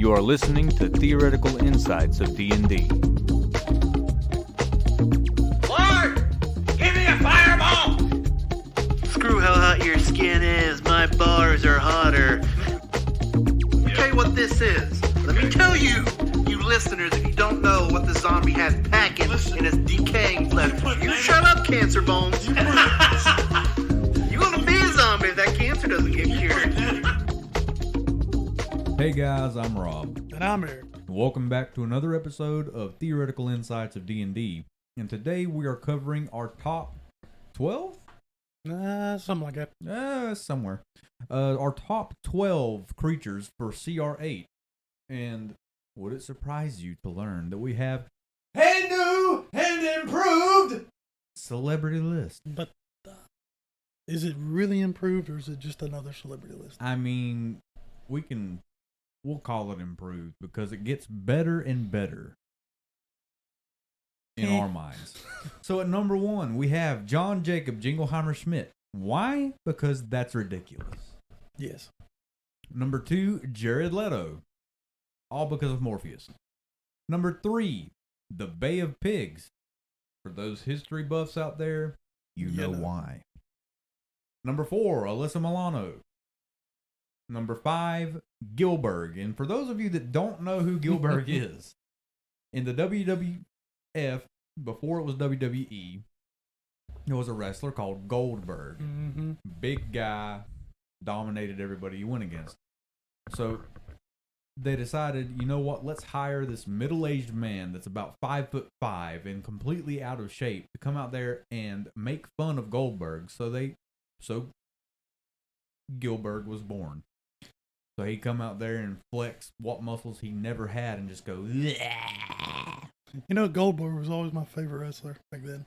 You are listening to Theoretical Insights of D&D. Lord, give me a fireball! Screw how hot your skin is, my bars are hotter. Let me tell you what this is. Let me tell you, you listeners, if you don't know what the zombie has packing in his decaying flesh. You shut up, cancer bones. You gonna be a zombie if that cancer doesn't get cured. Hey guys, I'm Rob. And I'm Eric. Welcome back to another episode of Theoretical Insights of D&D. And today we are covering our top 12? Something like that. Somewhere. Our top 12 creatures for CR8. And would it surprise you to learn that we have a new and improved celebrity list? But is it really improved or is it just another celebrity list? I mean, we'll call it improved because it gets better and better in our minds. So at number 1, we have John Jacob Jingleheimer Schmidt. Why? Because that's ridiculous. Yes. Number 2, Jared Leto. All because of Morpheus. Number 3, The Bay of Pigs. For those history buffs out there, you know why. Number 4, Alyssa Milano. Number 5, Gilbert. And for those of you that don't know who Gilbert is, in the WWF, before it was WWE, there was a wrestler called Goldberg. Mm-hmm. Big guy, dominated everybody he went against. So they decided, you know what, let's hire this middle-aged man that's about 5'5" and completely out of shape to come out there and make fun of Goldberg. So Gilbert was born. So he come out there and flex what muscles he never had and just go, "Bleh." You know, Goldberg was always my favorite wrestler back then.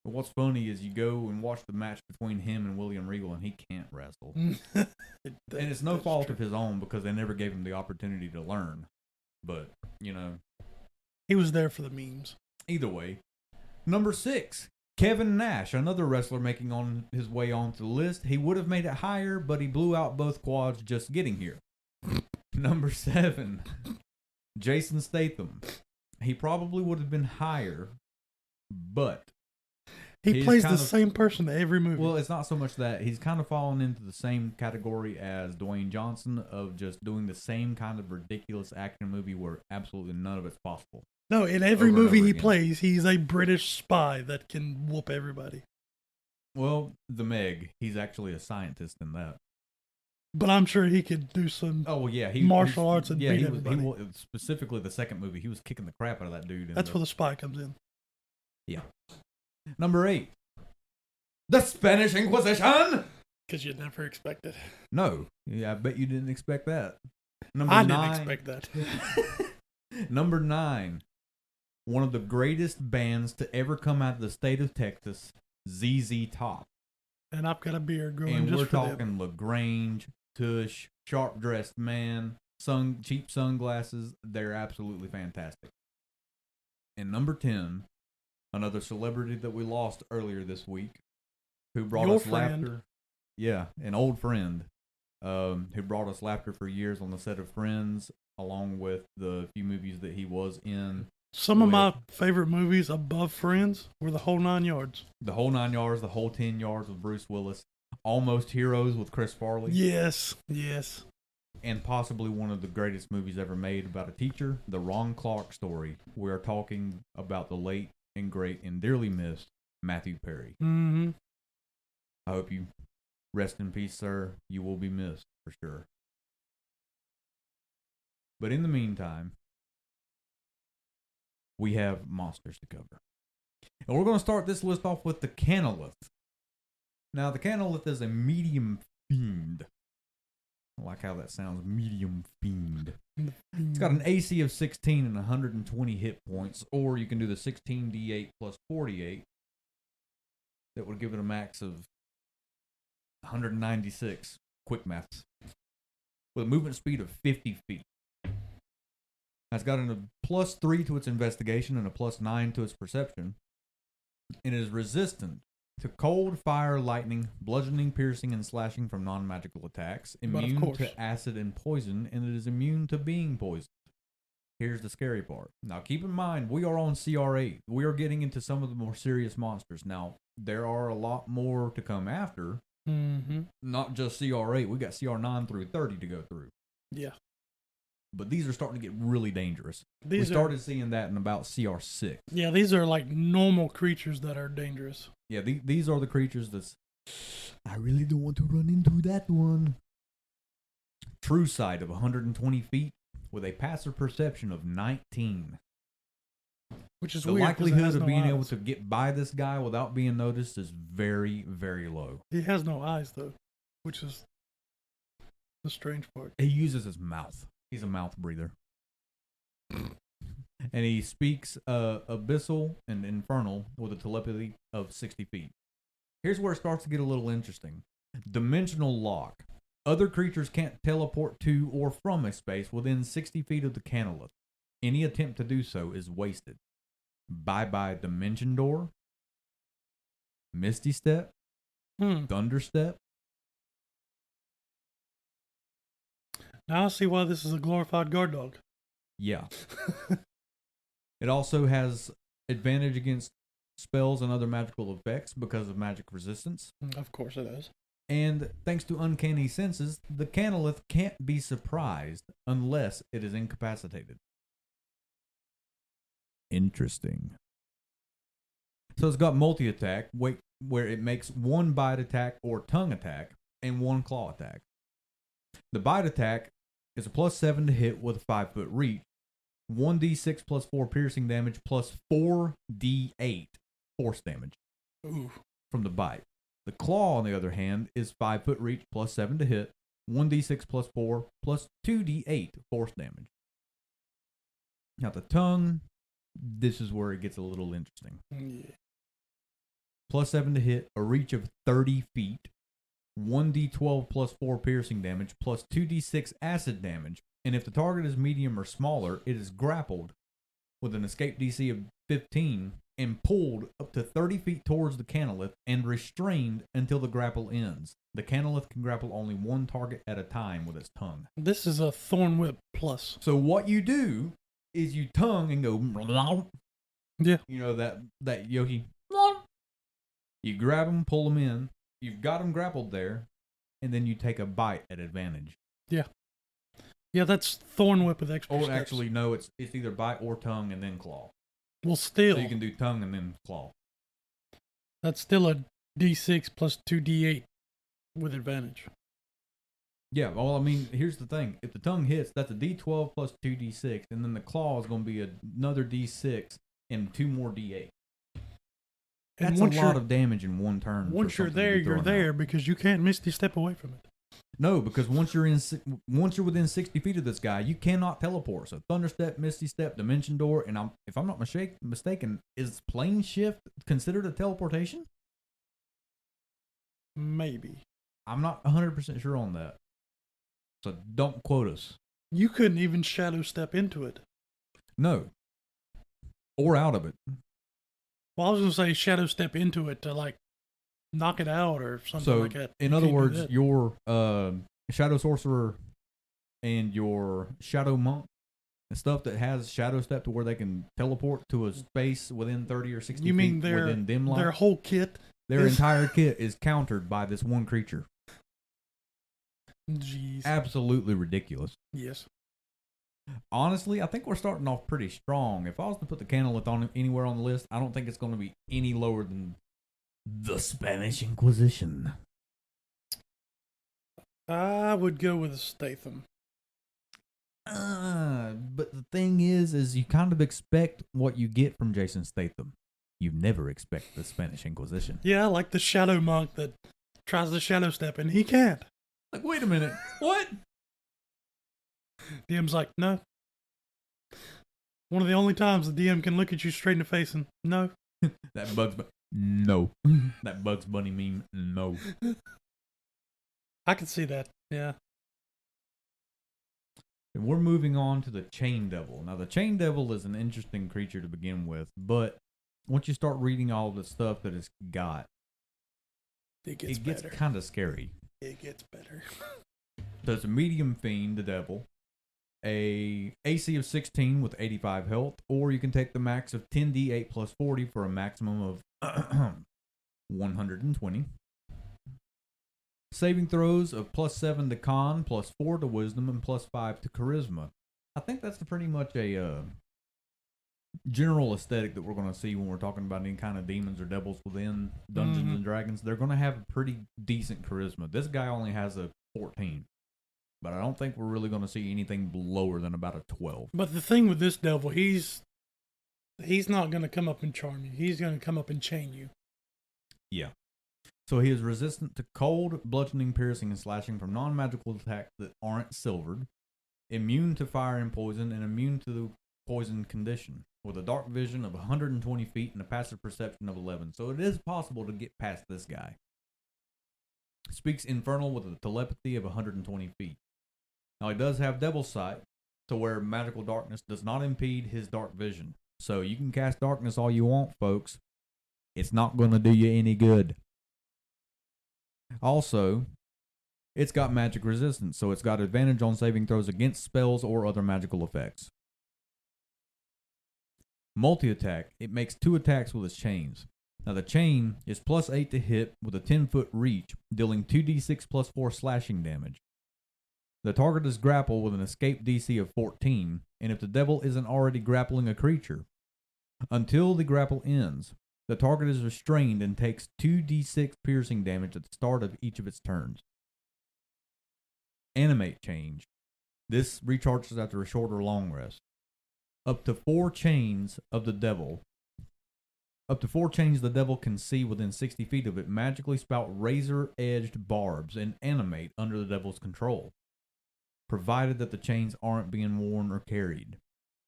But what's funny is you go and watch the match between him and William Regal and he can't wrestle. And it's no fault of his own because they never gave him the opportunity to learn. But, you know. He was there for the memes. Either way. Number 6, Kevin Nash, another wrestler making on his way onto the list. He would have made it higher, but he blew out both quads just getting here. Number 7, Jason Statham. He probably would have been higher, but he plays the same person in every movie. Well, it's not so much that. He's kind of fallen into the same category as Dwayne Johnson of just doing the same kind of ridiculous action movie where absolutely none of it's possible. No, in every movie he plays, he's a British spy that can whoop everybody. Well, The Meg, he's actually a scientist in that. But I'm sure he could do some martial arts and beat everybody. Specifically, the second movie, he was kicking the crap out of that dude. That's where the spy comes in. Yeah. Number 8, the Spanish Inquisition. Because you'd never expect it. No, I bet you didn't expect that. I didn't expect that. Number 9, one of the greatest bands to ever come out of the state of Texas, ZZ Top. And I've got a beard growing and just we're for talking them. LaGrange, Tush, sharp-dressed man, cheap sunglasses. They're absolutely fantastic. And number 10, another celebrity that we lost earlier this week, who brought us laughter. Yeah, an old friend who brought us laughter for years on the set of Friends, along with the few movies that he was in. Some of my favorite movies above Friends were The Whole 9 Yards. The Whole 9 Yards, The Whole 10 Yards with Bruce Willis, Almost Heroes with Chris Farley. Yes. And possibly one of the greatest movies ever made about a teacher, The Ron Clark Story. We are talking about the late and great and dearly missed Matthew Perry. Mm-hmm. I hope you rest in peace, sir. You will be missed for sure. But in the meantime, we have monsters to cover. And we're going to start this list off with the Canolith. Now, the Canolith is a medium fiend. I like how that sounds, medium fiend. It's got an AC of 16 and 120 hit points, or you can do the 16d8 plus 48. That would give it a max of 196. Quick maths. With a movement speed of 50 feet. It's got a +3 to its investigation and a +9 to its perception. And is resistant to cold, fire, lightning, bludgeoning, piercing, and slashing from non-magical attacks. Immune to acid and poison, and it is immune to being poisoned. Here's the scary part. Now, keep in mind, we are on CR8. We are getting into some of the more serious monsters. Now, there are a lot more to come after. Mm-hmm. Not just CR8. We got CR9 through 30 to go through. Yeah. But these are starting to get really dangerous. We started seeing that in about CR6. Yeah, these are like normal creatures that are dangerous. Yeah, these are the creatures that's... I really don't want to run into that one. True sight of 120 feet with a passive perception of 19. Which is the weird. The likelihood of being able to get by this guy without being noticed is very, very low. He has no eyes, though, which is the strange part. He uses his mouth. He's a mouth breather. And he speaks abyssal and infernal with a telepathy of 60 feet. Here's where it starts to get a little interesting. Dimensional lock. Other creatures can't teleport to or from a space within 60 feet of the canalith. Any attempt to do so is wasted. Bye-bye Dimension Door, Misty Step, Thunder Step. Now I see why this is a glorified guard dog. Yeah. It also has advantage against spells and other magical effects because of magic resistance. Of course it is. And thanks to uncanny senses, the canalith can't be surprised unless it is incapacitated. Interesting. So it's got multi-attack, where it makes one bite attack or tongue attack and one claw attack. The bite attack is a +7 to hit with a 5-foot reach, 1d6 plus 4 piercing damage plus 4d8 force damage. Ooh. From the bite. The claw, on the other hand, is 5-foot reach +7 to hit, 1d6 plus 4 plus 2d8 force damage. Now the tongue, this is where it gets a little interesting. Yeah. +7 to hit, a reach of 30 feet, 1d12 plus 4 piercing damage plus 2d6 acid damage, and if the target is medium or smaller, it is grappled with an escape DC of 15 and pulled up to 30 feet towards the canalith and restrained until the grapple ends. The canalith can grapple only one target at a time with its tongue. This is a Thorn Whip plus. So what you do is you tongue and go... Yeah. You know, that yogi... You grab them, pull them in. You've got them grappled there, and then you take a bite at advantage. Yeah. Yeah, that's Thorn Whip with extra steps. Actually, no, it's either bite or tongue and then claw. Well, still. So you can do tongue and then claw. That's still a D6 plus 2D8 with advantage. Yeah, well, I mean, here's the thing. If the tongue hits, that's a D12 plus 2D6, and then the claw is going to be another D6 and 2 more D8. That's a lot of damage in one turn. Once you're there, you're there because you can't Misty Step away from it. No, because once you're within 60 feet of this guy, you cannot teleport. So Thunder Step, Misty Step, Dimension Door, and if I'm not mistaken, is Plane Shift considered a teleportation? Maybe. I'm not 100% sure on that. So don't quote us. You couldn't even Shadow Step into it. No. Or out of it. Well, I was going to say Shadow Step into it to, like, knock it out or something like that. In other words, your Shadow Sorcerer and your Shadow Monk and stuff that has Shadow Step to where they can teleport to a space within 30 or 60 feet within dim light. Their whole kit? Their entire kit is countered by this one creature. Jeez. Absolutely ridiculous. Yes. Honestly, I think we're starting off pretty strong. If I was to put the canalith on anywhere on the list, I don't think it's going to be any lower than the Spanish Inquisition. I would go with Statham. But the thing is you kind of expect what you get from Jason Statham. You never expect the Spanish Inquisition. Yeah, like the Shadow Monk that tries to Shadow Step and he can't. Like, wait a minute. What? DM's like, no. One of the only times the DM can look at you straight in the face and, no. That Bugs Bunny meme, no. I can see that, yeah. And we're moving on to the Chain Devil. Now, the Chain Devil is an interesting creature to begin with, but once you start reading all the stuff that it's got, It gets it gets better. kind of scary. It gets better. So it's a medium fiend, the devil, a AC of 16 with 85 health, or you can take the max of 10d8 plus 40 for a maximum of 120. Saving throws of plus 7 to con, plus 4 to wisdom, and plus 5 to charisma. I think that's pretty much a general aesthetic that we're going to see when we're talking about any kind of demons or devils within Dungeons and Dragons. They're going to have a pretty decent charisma. This guy only has a 14. But I don't think we're really going to see anything lower than about a 12. But the thing with this devil, he's not going to come up and charm you. He's going to come up and chain you. Yeah. So he is resistant to cold, bludgeoning, piercing, and slashing from non-magical attacks that aren't silvered, immune to fire and poison, and immune to the poison condition, with a dark vision of 120 feet and a passive perception of 11. So it is possible to get past this guy. Speaks infernal with a telepathy of 120 feet. Now, he does have Devil's Sight, to where magical darkness does not impede his dark vision. So you can cast darkness all you want, folks. It's not going to do you any good. Also, it's got magic resistance, so it's got advantage on saving throws against spells or other magical effects. Multi-attack. It makes 2 attacks with its chains. Now, the chain is plus 8 to hit with a 10-foot reach, dealing 2d6 plus 4 slashing damage. The target is grappled with an escape DC of 14, and if the devil isn't already grappling a creature, until the grapple ends, the target is restrained and takes 2d6 piercing damage at the start of each of its turns. Animate change. This recharges after a short or long rest. Up to 4 chains the devil can see within 60 feet of it magically spout razor-edged barbs and animate under the devil's control, provided that the chains aren't being worn or carried.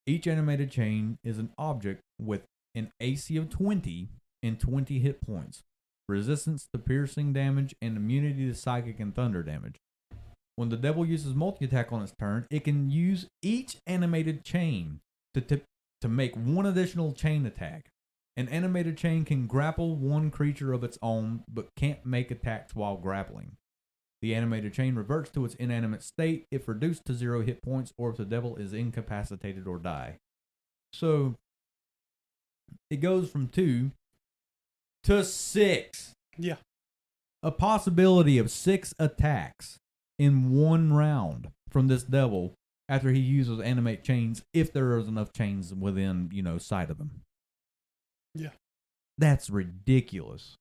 Each animated chain is an object with an AC of 20 and 20 hit points, resistance to piercing damage, and immunity to psychic and thunder damage. When the devil uses multi-attack on its turn, it can use each animated chain to make 1 additional chain attack. An animated chain can grapple 1 creature of its own, but can't make attacks while grappling. The animated chain reverts to its inanimate state if reduced to 0 hit points or if the devil is incapacitated or die. So, it goes from 2 to 6. Yeah. A possibility of 6 attacks in 1 round from this devil after he uses animate chains, if there is enough chains within, sight of him. Yeah. That's ridiculous.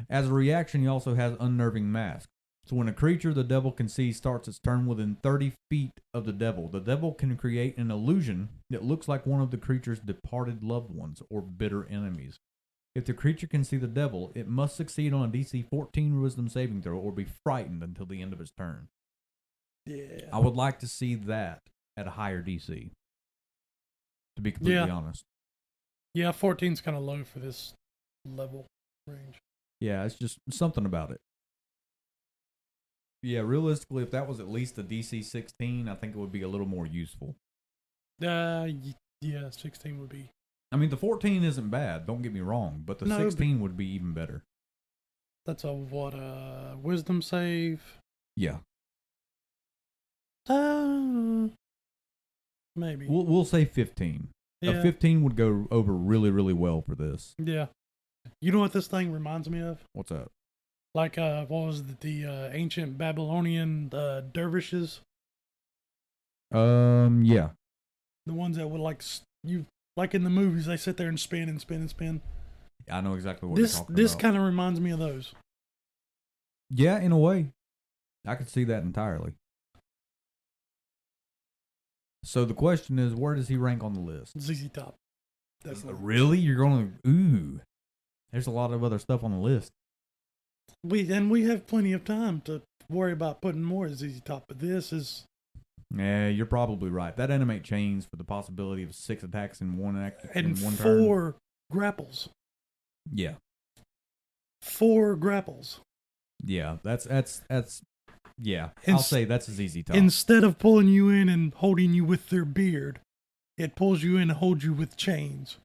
As a reaction, he also has Unnerving Mask. So when a creature the devil can see starts its turn within 30 feet of the devil can create an illusion that looks like one of the creature's departed loved ones or bitter enemies. If the creature can see the devil, it must succeed on a DC 14 wisdom saving throw or be frightened until the end of its turn. Yeah. I would like to see that at a higher DC, to be completely honest. Yeah, 14's kind of low for this level range. Yeah, it's just something about it. Yeah, realistically, if that was at least a DC 16, I think it would be a little more useful. Yeah, 16 would be. I mean, the 14 isn't bad, don't get me wrong, but the 16 would be even better. That's a wisdom save? Yeah. Maybe. We'll say 15. Yeah. A 15 would go over really, really well for this. Yeah. You know what this thing reminds me of? What's up? Like, what was it, the ancient Babylonian dervishes? Yeah. The ones that would, like in the movies, they sit there and spin and spin and spin. I know exactly what you're talking about. This kind of reminds me of those. Yeah, in a way. I could see that entirely. So the question is, where does he rank on the list? ZZ Top. Really? You're going to... Ooh. There's a lot of other stuff on the list. We have plenty of time to worry about putting more at ZZ Top, but this is... Yeah, you're probably right. That animate chains for the possibility of 6 attacks in one act and in one 4 turn. grapples. Yeah. 4 grapples. Yeah, that's yeah. I'll say that's a ZZ Top. Instead of pulling you in and holding you with their beard, it pulls you in and holds you with chains.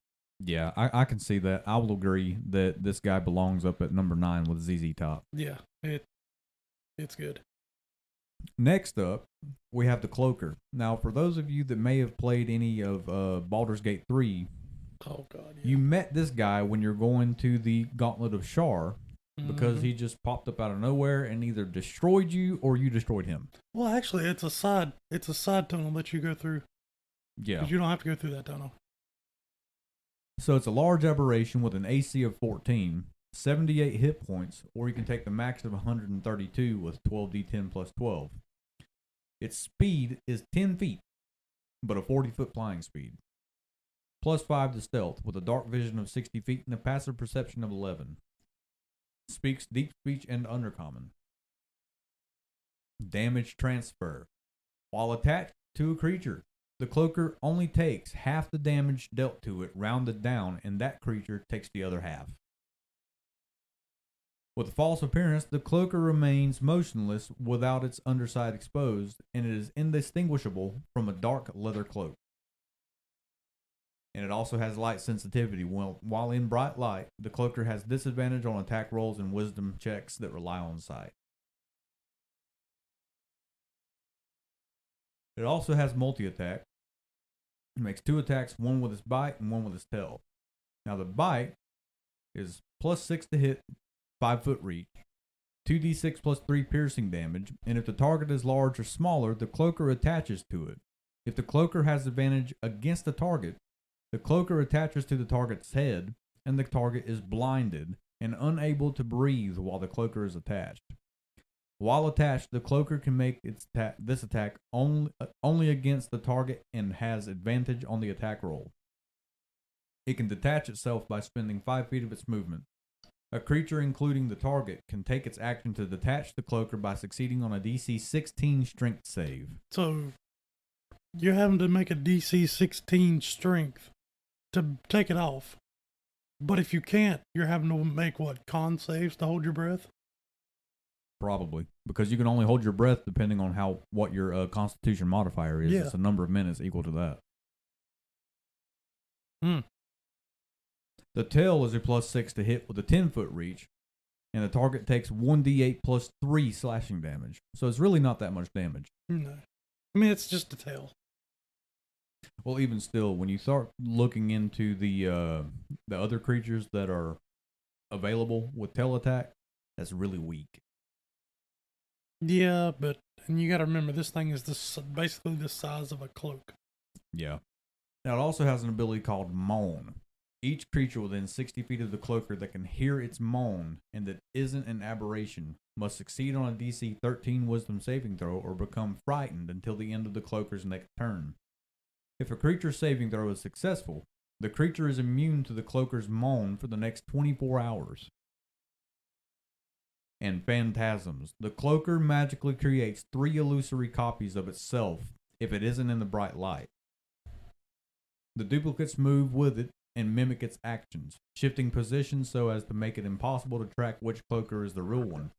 Yeah, I can see that. I will agree that this guy belongs up at number 9 with ZZ Top. Yeah, it's good. Next up, we have the Cloaker. Now, for those of you that may have played any of Baldur's Gate 3, Oh God, yeah. you met this guy when you're going to the Gauntlet of Shar because Mhm. he just popped up out of nowhere and either destroyed you or you destroyed him. Well, actually, it's a side tunnel that you go through. Yeah. 'Cause you don't have to go through that tunnel. So it's a large aberration with an AC of 14, 78 hit points, or you can take the max of 132 with 12d10 plus 12. Its speed is 10 feet, but a 40-foot flying speed. Plus 5 to stealth, with a dark vision of 60 feet and a passive perception of 11. Speaks deep speech and undercommon. Damage transfer. While attached to a creature, the Cloaker only takes half the damage dealt to it rounded down, and that creature takes the other half. With a false appearance, the Cloaker remains motionless without its underside exposed, and it is indistinguishable from a dark leather cloak. And it also has light sensitivity. While in bright light, the Cloaker has disadvantage on attack rolls and wisdom checks that rely on sight. It also has multi-attack. It makes 2 attacks, one with its bite and one with its tail. Now the bite is plus 6 to hit, 5-foot reach, 2d6 plus 3 piercing damage, and if the target is large or smaller, the Cloaker attaches to it. If the Cloaker has advantage against the target, the Cloaker attaches to the target's head, and the target is blinded and unable to breathe while the Cloaker is attached. While attached, the Cloaker can make this attack only against the target and has advantage on the attack roll. It can detach itself by spending 5 feet of its movement. A creature, including the target, can take its action to detach the Cloaker by succeeding on a DC 16 strength save. So you're having to make a DC 16 strength to take it off. But if you can't, you're having to make what, con saves to hold your breath? Probably, because you can only hold your breath depending on what your Constitution modifier is. Yeah. It's a number of minutes equal to that. The tail is a plus 6 to hit with a 10-foot reach, and the target takes 1d8 plus 3 slashing damage. So it's really not that much damage. No. I mean, it's just a tail. Well, even still, when you start looking into the other creatures that are available with tail attack, that's really weak. Yeah, and you got to remember, this thing is basically the size of a cloak. Yeah. Now, it also has an ability called Moan. Each creature within 60 feet of the Cloaker that can hear its moan and that isn't an aberration must succeed on a DC 13 Wisdom saving throw or become frightened until the end of the Cloaker's next turn. If a creature's saving throw is successful, the creature is immune to the Cloaker's moan for the next 24 hours. And Phantasms. The Cloaker magically creates 3 illusory copies of itself if it isn't in the bright light. The duplicates move with it and mimic its actions, shifting positions so as to make it impossible to track which Cloaker is the real one.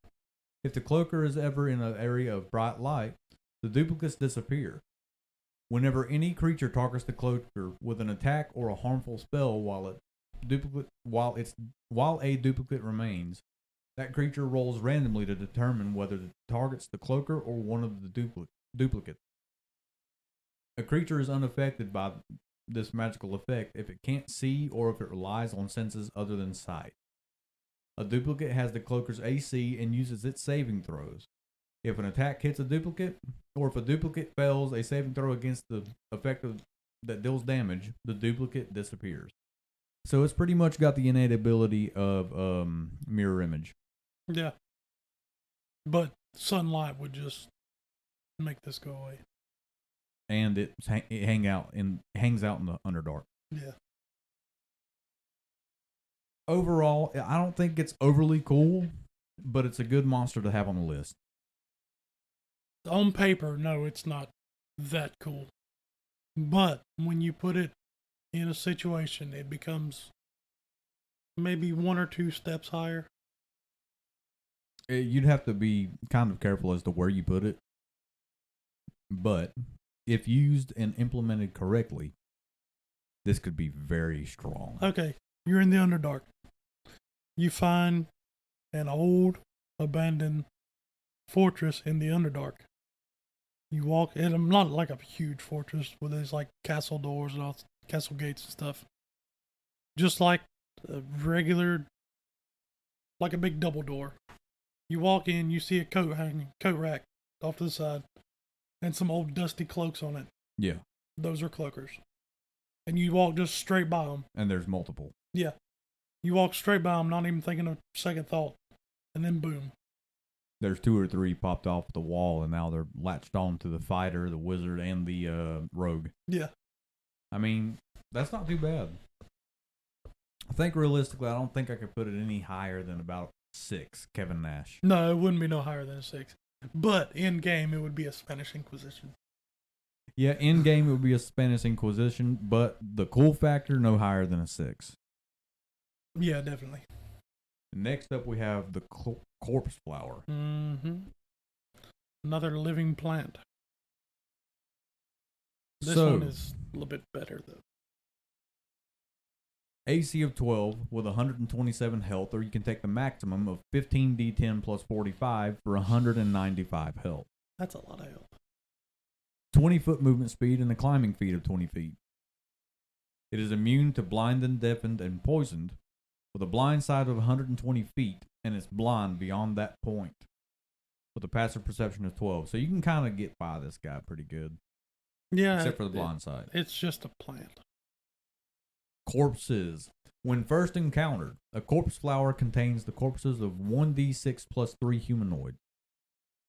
If the Cloaker is ever in an area of bright light, the duplicates disappear. Whenever any creature targets the Cloaker with an attack or a harmful spell while a duplicate remains, that creature rolls randomly to determine whether it targets the Cloaker or one of the duplicates. A creature is unaffected by this magical effect if it can't see or if it relies on senses other than sight. A duplicate has the Cloaker's AC and uses its saving throws. If an attack hits a duplicate, or if a duplicate fails a saving throw against the effect that deals damage, the duplicate disappears. So it's pretty much got the innate ability of mirror image. Yeah. But sunlight would just make this go away. And it hangs out in the Underdark. Yeah. Overall, I don't think it's overly cool, but it's a good monster to have on the list. On paper, no, it's not that cool. But when you put it in a situation, it becomes maybe 1 or 2 steps higher. You'd have to be kind of careful as to where you put it. But if used and implemented correctly, this could be very strong. Okay, you're in the Underdark. You find an old, abandoned fortress in the Underdark. You walk in, I'm not like a huge fortress where there's like castle doors and all, castle gates and stuff. Just like a regular, like a big double door. You walk in, you see a coat rack off to the side, and some old dusty cloaks on it. Yeah. Those are cloakers. And you walk just straight by them. And there's multiple. Yeah. You walk straight by them, not even thinking of second thought. And then boom. There's 2 or 3 popped off the wall, and now they're latched on to the fighter, the wizard, and the rogue. Yeah. I mean, that's not too bad. I think realistically, I don't think I could put it any higher than about 6, Kevin Nash. No, it wouldn't be no higher than a 6. But in game, it would be a Spanish Inquisition. Yeah, in game it would be a Spanish Inquisition, but the cool factor, no higher than a 6. Yeah, definitely. Next up, we have the corpse flower. Mm-hmm. Another living plant. This So, one is a little bit better, though. AC of 12 with 127 health, or you can take the maximum of 15d10 plus 45 for 195 health. That's a lot of health. 20-foot movement speed and a climbing feat of 20 feet. It is immune to blinded, deafened, and poisoned, with a blind side of 120 feet, and it's blind beyond that point, with a passive perception of 12. So you can kind of get by this guy pretty good. Yeah. Except for the blind side. It's just a plant. Corpses. When first encountered, a corpse flower contains the corpses of 1d6 plus 3 humanoids.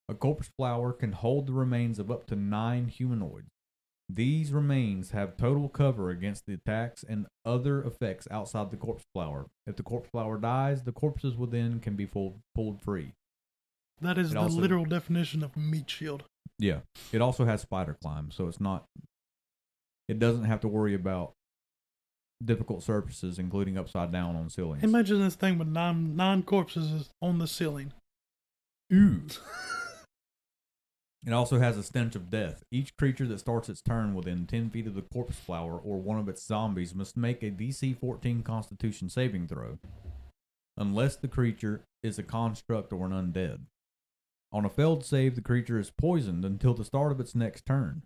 A corpse flower can hold the remains of up to 9 humanoids. These remains have total cover against the attacks and other effects outside the corpse flower. If the corpse flower dies, the corpses within can be pulled free. That is the literal definition of meat shield. Yeah. It also has spider climb, so it doesn't have to worry about difficult surfaces, including upside down on ceilings. Imagine this thing with nine corpses on the ceiling. Ooh. It also has a stench of death. Each creature that starts its turn within 10 feet of the corpse flower or one of its zombies must make a DC 14 Constitution saving throw, unless the creature is a construct or an undead. On a failed save, the creature is poisoned until the start of its next turn.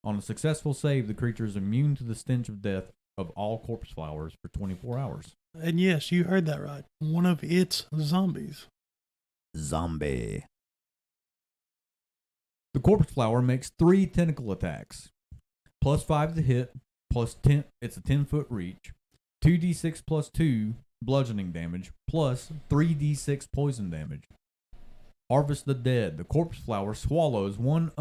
On a successful save, the creature is immune to the stench of death of all corpse flowers for 24 hours. And yes, you heard that right. One of its zombies. Zombie. The corpse flower makes 3 tentacle attacks. Plus 5 to hit, plus 10, it's a 10-foot reach. 2d6 plus 2 bludgeoning damage, plus 3d6 poison damage. Harvest the dead. The corpse flower swallows one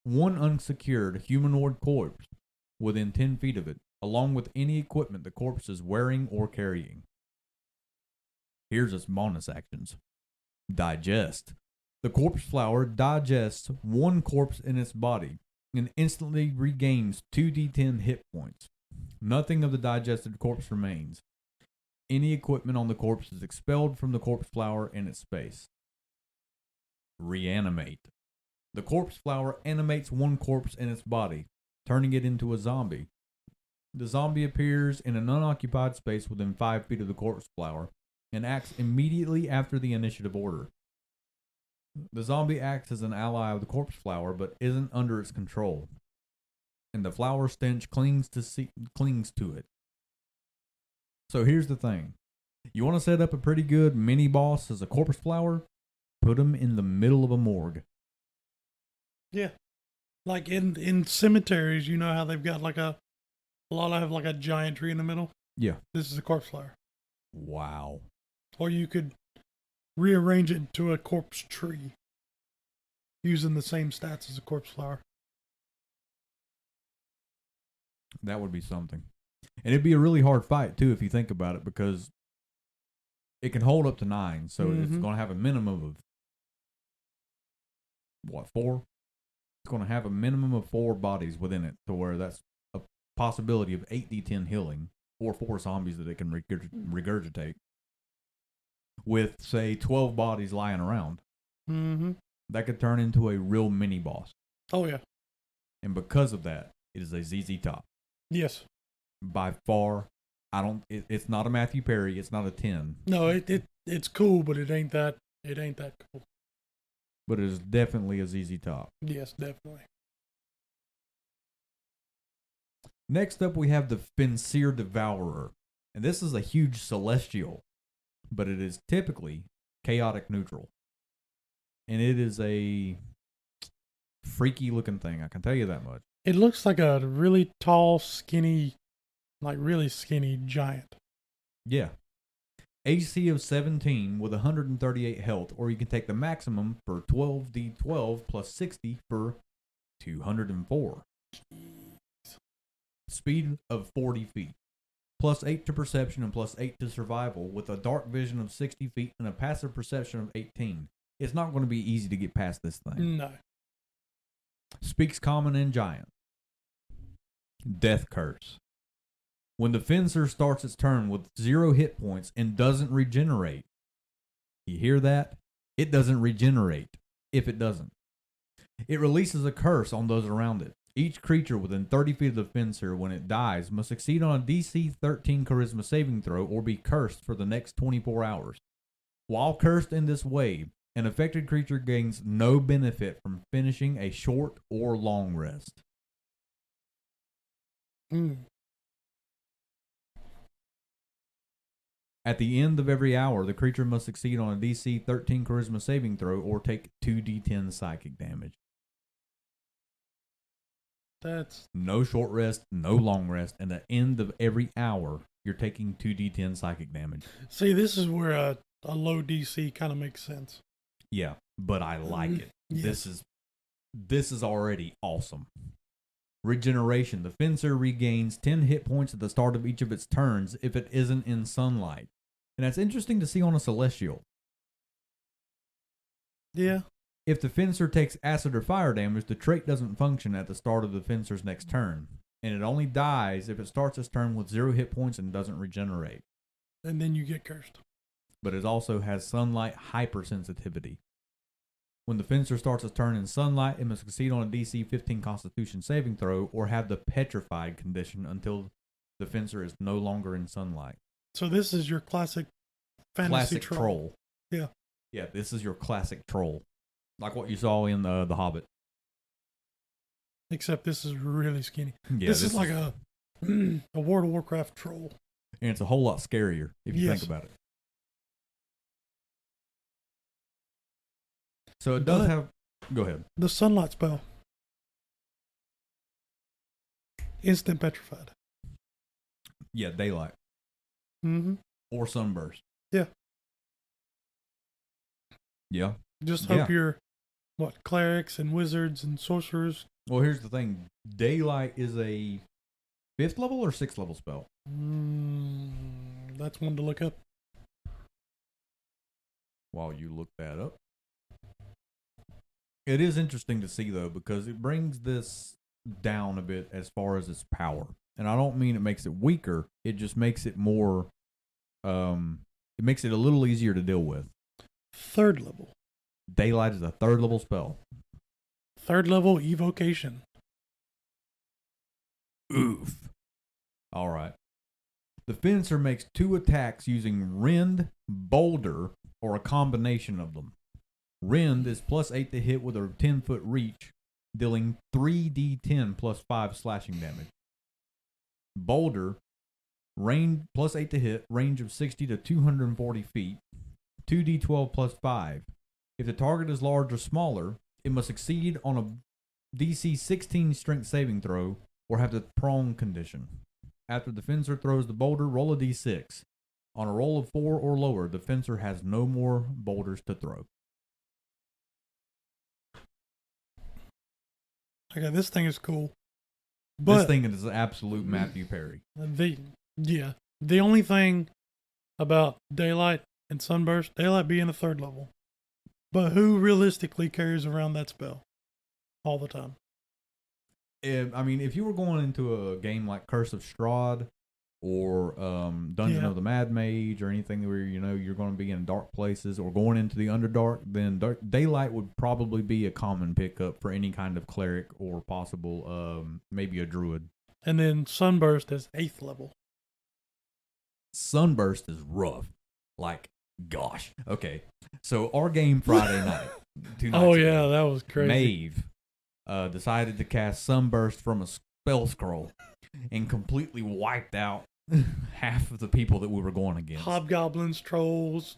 unsecured humanoid corpse within 10 feet of it, along with any equipment the corpse is wearing or carrying. Here's its bonus actions. Digest. The corpse flower digests one corpse in its body and instantly regains 2d10 hit points. Nothing of the digested corpse remains. Any equipment on the corpse is expelled from the corpse flower in its space. Reanimate. The corpse flower animates one corpse in its body, turning it into a zombie. The zombie appears in an unoccupied space within 5 feet of the corpse flower and acts immediately after the initiative order. The zombie acts as an ally of the corpse flower but isn't under its control, and the flower stench clings to it. So here's the thing. You want to set up a pretty good mini boss as a corpse flower? Put him in the middle of a morgue. Yeah. Like in cemeteries, you know how they've got like a lot have like a giant tree in the middle? Yeah. This is a corpse flower. Wow. Or you could rearrange it to a corpse tree using the same stats as a corpse flower. That would be something. And it'd be a really hard fight, too, if you think about it, because it can hold up to 9, so it's going to have a minimum of, 4? It's going to have a minimum of 4 bodies within it, to where that's a possibility of 8d10 healing, or 4 zombies that it can regurgitate, with, say, 12 bodies lying around. Mm-hmm. That could turn into a real mini-boss. Oh, yeah. And because of that, it is a ZZ top. Yes. By far. It's not a Matthew Perry. It's not a 10. No, it's cool, but it ain't that cool. But it is definitely a ZZ Top. Yes, definitely. Next up, we have the Finseer Devourer. And this is a huge celestial, but it is typically chaotic neutral. And it is a freaky looking thing, I can tell you that much. It looks like a really tall, skinny, like really skinny giant. Yeah. AC of 17 with 138 health, or you can take the maximum for 12d12 plus 60 for 204. Speed of 40 feet. Plus 8 to perception and plus 8 to survival with a dark vision of 60 feet and a passive perception of 18. It's not going to be easy to get past this thing. No. Speaks common and giant. Death Curse. When the Fencer starts its turn with 0 hit points and doesn't regenerate. You hear that? It doesn't regenerate if it doesn't. It releases a curse on those around it. Each creature within 30 feet of the Fencer when it dies must succeed on a DC 13 Charisma saving throw or be cursed for the next 24 hours. While cursed in this way, an affected creature gains no benefit from finishing a short or long rest. At the end of every hour, the creature must succeed on a DC 13 Charisma saving throw or take 2d10 psychic damage. That's no short rest, no long rest, and at the end of every hour, you're taking 2d10 psychic damage. See, this is where a low DC kind of makes sense. Yeah, but I like it. Yes. This is already awesome. Regeneration. The Fencer regains 10 hit points at the start of each of its turns if it isn't in sunlight. And that's interesting to see on a Celestial. Yeah. If the Fencer takes acid or fire damage, the trait doesn't function at the start of the Fencer's next turn. And it only dies if it starts its turn with 0 hit points and doesn't regenerate. And then you get cursed. But it also has sunlight hypersensitivity. When the Fencer starts its turn in sunlight, it must succeed on a DC 15 Constitution saving throw or have the petrified condition until the Fencer is no longer in sunlight. So this is your classic fantasy troll. Yeah. Yeah, this is your classic troll. Like what you saw in the Hobbit. Except this is really skinny. Yeah, this is like a World of Warcraft troll. And it's a whole lot scarier if you think about it. So it does have... Go ahead. The sunlight spell. Instant petrified. Yeah, daylight. Mm-hmm. Or sunburst. Yeah. Yeah. Just hope you're, clerics and wizards and sorcerers. Well, here's the thing. Daylight is a 5th level or 6th level spell? That's one to look up. While you look that up. It is interesting to see, though, because it brings this down a bit as far as its power. And I don't mean it makes it weaker. It just makes it more... it makes it a little easier to deal with. 3rd level. Daylight is a 3rd level spell. 3rd level evocation. Oof. Alright. The Fencer makes 2 attacks using Rend, Boulder, or a combination of them. Rend is plus 8 to hit with a 10-foot reach, dealing 3d10 plus 5 slashing damage. Boulder, range plus 8 to hit, range of 60 to 240 feet, 2d12 plus 5. If the target is large or smaller, it must succeed on a DC 16 strength saving throw or have the prone condition. After the Fencer throws the boulder, roll a d6. On a roll of 4 or lower, the Fencer has no more boulders to throw. Okay, this thing is cool. But this thing is absolute Matthew Perry. The only thing about Daylight and Sunburst, Daylight being a 3rd level. But who realistically carries around that spell all the time? If you were going into a game like Curse of Strahd or Dungeon of the Mad Mage or anything where you're going to be in dark places or going into the Underdark, then Daylight would probably be a common pickup for any kind of cleric or possible maybe a druid. And then Sunburst is 8th level. Sunburst is rough. Like, gosh. Okay. So our game Friday night. 2 nights Oh, ago, yeah, that was crazy. Maeve decided to cast Sunburst from a spell scroll and completely wiped out half of the people that we were going against. Hobgoblins, trolls,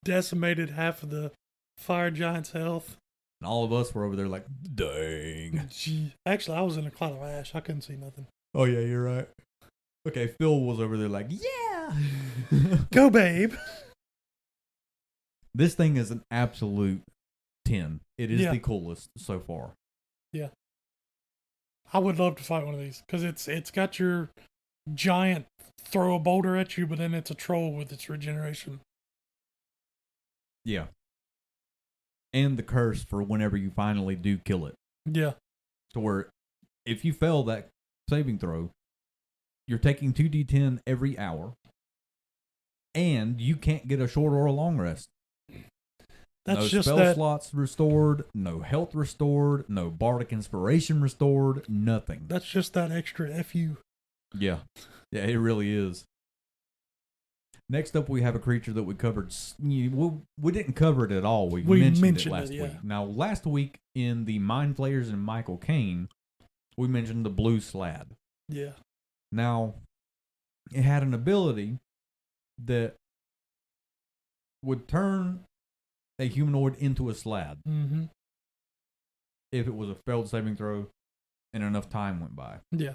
decimated half of the fire giant's health. And all of us were over there like, dang. Gee. Actually, I was in a cloud of ash. I couldn't see nothing. Oh, yeah, you're right. Okay, Phil was over there like, yeah. Go, babe. This thing is an absolute 10. It is Yeah. the coolest so far. Yeah. I would love to fight one of these because it's got your giant throw a boulder at you, but then it's a troll with its regeneration. Yeah. And the curse for whenever you finally do kill it. Yeah. To where if you fail that saving throw, you're taking 2d10 every hour. And you can't get a short or a long rest. That's no just spell that. slots restored, no health restored, no bardic inspiration restored, nothing. That's just that extra FU. Yeah. Yeah, it really is. Next up, we have a creature that we covered. We didn't cover it at all. We mentioned it last yeah. week. Now, last week in the Mind Flayers and Michael Caine, we mentioned the blue Slaad. Yeah. Now, it had an ability that would turn a humanoid into a Slaad Mm-hmm. if it was a failed saving throw and enough time went by. Yeah.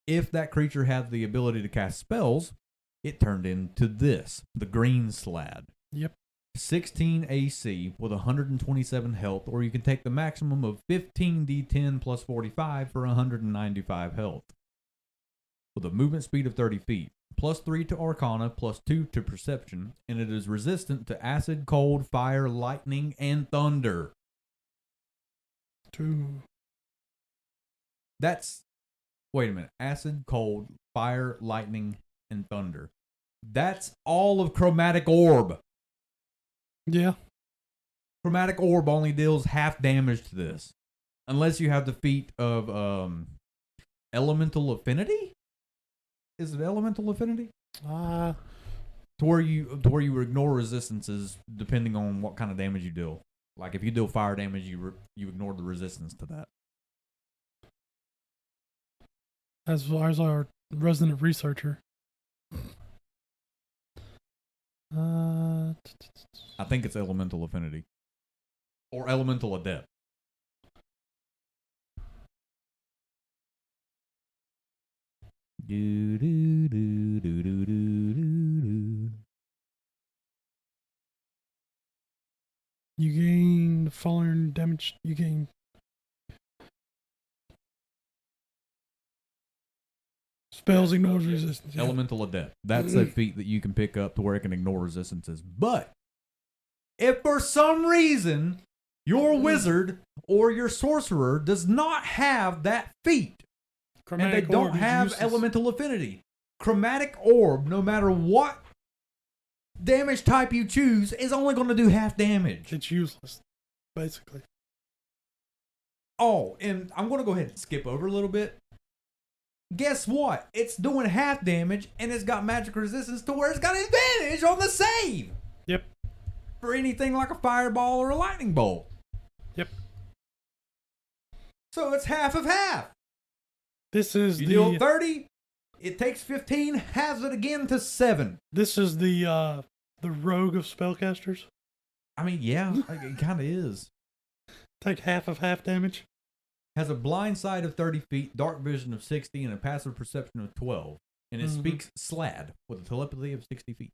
If that creature had the ability to cast spells, it turned into this, the green Slaad. Yep. 16 AC with 127 health, or you can take the maximum of 15d10 plus 45 for 195 health. With a movement speed of 30 feet, plus 3 to Arcana, plus 2 to Perception, and it is resistant to acid, cold, fire, lightning, and thunder. 2. That's... Wait a minute. Acid, cold, fire, lightning, and thunder. That's all of Chromatic Orb. Yeah. Chromatic Orb only deals half damage to this. Unless you have the feat of Elemental Affinity? Is it Elemental Affinity? To where you ignore resistances depending on what kind of damage you deal. Like if you deal fire damage, you ignore the resistance to that. As far as our resident researcher. I think it's Elemental Affinity. Or Elemental Adept. Do, do, do, do, do, do, do. You gain the following damage. You gain spells ignores resistance. Yeah. Elemental Adept. That's a feat that you can pick up to where it can ignore resistances. But if for some reason your wizard or your sorcerer does not have that feat, Chromatic and they don't orb is have useless. elemental affinity, Chromatic Orb, no matter what damage type you choose, is only going to do half damage. It's useless, basically. Oh, and I'm going to go ahead and skip over a little bit. Guess what? It's doing half damage, and it's got magic resistance to where it's got advantage on the save. Yep. For anything like a fireball or a lightning bolt. Yep. So it's half of half. This is You deal 30, it takes 15, halves it again to 7. This is the rogue of spellcasters. I mean, yeah, it kind of is. Take half of half damage. Has a blind sight of 30 feet, dark vision of 60, and a passive perception of 12. And it speaks Slaad with a telepathy of 60 feet.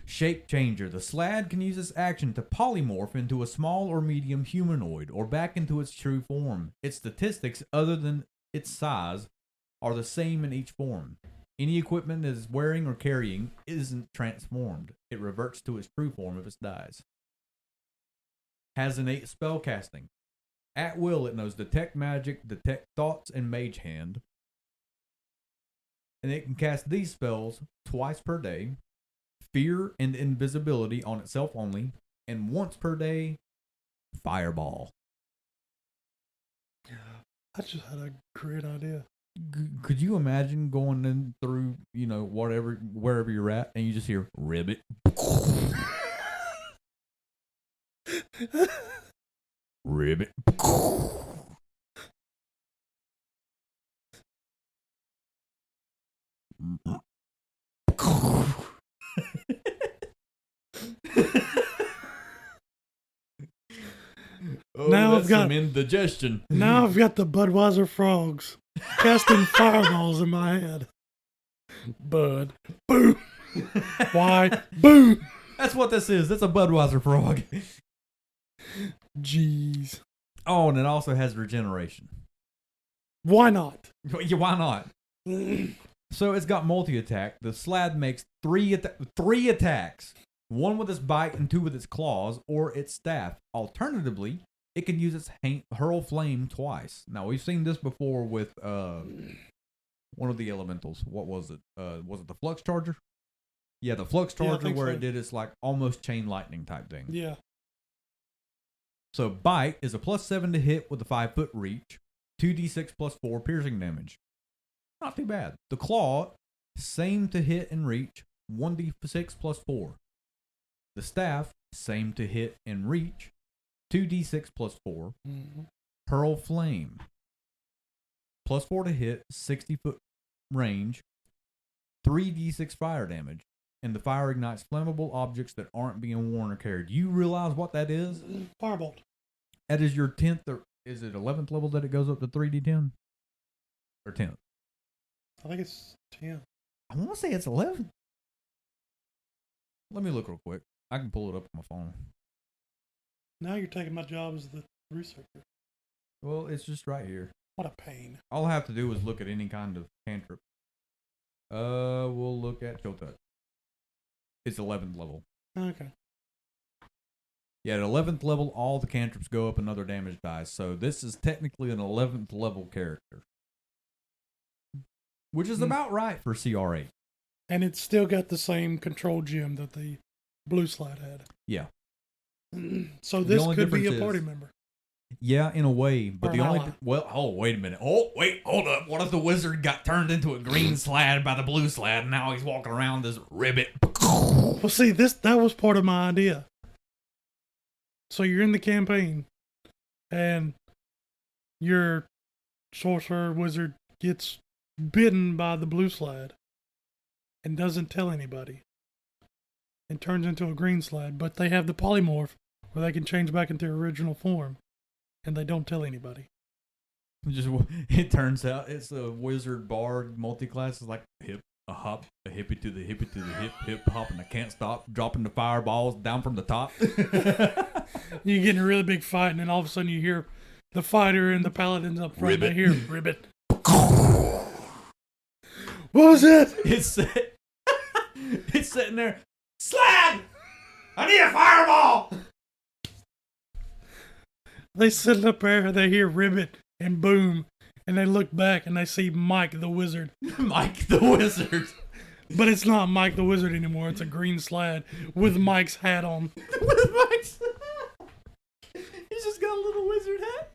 Shape Changer. The Slaad can use this action to polymorph into a small or medium humanoid or back into its true form. Its statistics, other than its size, are the same in each form. Any equipment it is wearing or carrying isn't transformed. It reverts to its true form if it dies. Has innate spellcasting. At will, it knows Detect Magic, Detect Thoughts, and Mage Hand. And it can cast these spells twice per day. Fear and Invisibility on itself only. And once per day, Fireball. I just had a great idea. Could you imagine going in through, wherever you're at, and you just hear ribbit? Ribbit. Now that's I've got some indigestion. Now I've got the Budweiser frogs casting fireballs in my head. Bud, boom. Why, boom. That's what this is. That's a Budweiser frog. Jeez. Oh, and it also has regeneration. Why not? Yeah, why not? So it's got multi-attack. The Slaad makes three attacks. One with its bite and two with its claws or its staff. Alternatively, it can use its hurl flame twice. Now, we've seen this before with one of the elementals. What was it? Was it the Flux Charger? Yeah, the Flux Charger where it did its like almost chain lightning type thing. Yeah. So bite is a +7 to hit with a 5-foot reach. 2d6 +4 piercing damage. Not too bad. The claw, same to hit and reach. 1d6 +4. The staff, same to hit and reach. 2d6 +4. Mm-hmm. Hurl flame. +4 to hit, 60-foot range. 3d6 fire damage. And the fire ignites flammable objects that aren't being worn or carried. You realize what that is? Firebolt. That is your 10th, or is it 11th level that it goes up to 3d10? Or 10th? I think it's 10. I want to say it's 11. Let me look real quick. I can pull it up on my phone. Now you're taking my job as the researcher. Well, it's just right here. What a pain. All I have to do is look at any kind of cantrip. We'll look at Chill Touch. It's 11th level. Okay. Yeah, at 11th level, all the cantrips go up another damage dice. So this is technically an 11th level character. Which is about right for CR8. And it's still got the same control gem that the blue Slaad had. Yeah. So this only could be a difference party is- member. Yeah, in a way. But Or the an only... ally. wait a minute. Oh, wait, hold up. What if the wizard got turned into a green Slaad by the blue Slaad and now he's walking around this ribbit? Well, see, that was part of my idea. So you're in the campaign, and your sorcerer wizard gets bitten by the blue Slaad and doesn't tell anybody and turns into a green Slaad, but they have the polymorph where they can change back into their original form and they don't tell anybody. It turns out it's a wizard bard multi-class. It's like hip, a hop, a hippie to the hip, hip hop, and I can't stop dropping the fireballs down from the top. You get in a really big fight, and then all of a sudden you hear the fighter and the paladins up front. Ribbit. They hear ribbit. What was that? It's sitting there. Slaad! I need a fireball! They sit up there, they hear ribbit and boom, and they look back and they see Mike the wizard. Mike the wizard. But it's not Mike the wizard anymore. It's a green Slaad with Mike's hat on. With Mike's... He's just got a little wizard hat.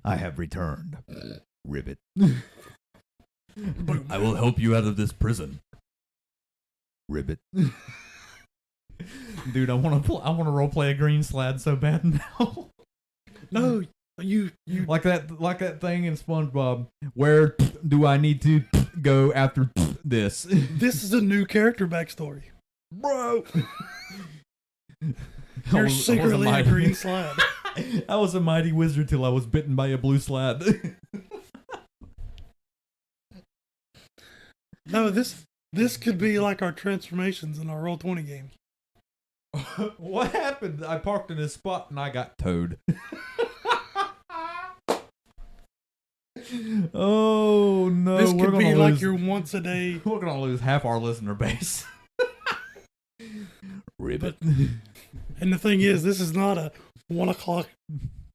I have returned. Ribbit. I will help you out of this prison. Ribbit. Dude, I want to role play a green Slaad so bad now. No, you like that thing in SpongeBob. Where do I need to go after this? This is a new character backstory. Bro. You're secretly a green Slaad. I was a mighty wizard till I was bitten by a blue Slaad. No, this could be like our transformations in our Roll20 game. What happened? I parked in this spot and I got towed. Oh no! This we're could be gonna like lose, your once a day. We're gonna lose half our listener base. Ribbit. And the thing is, this is not a 1 o'clock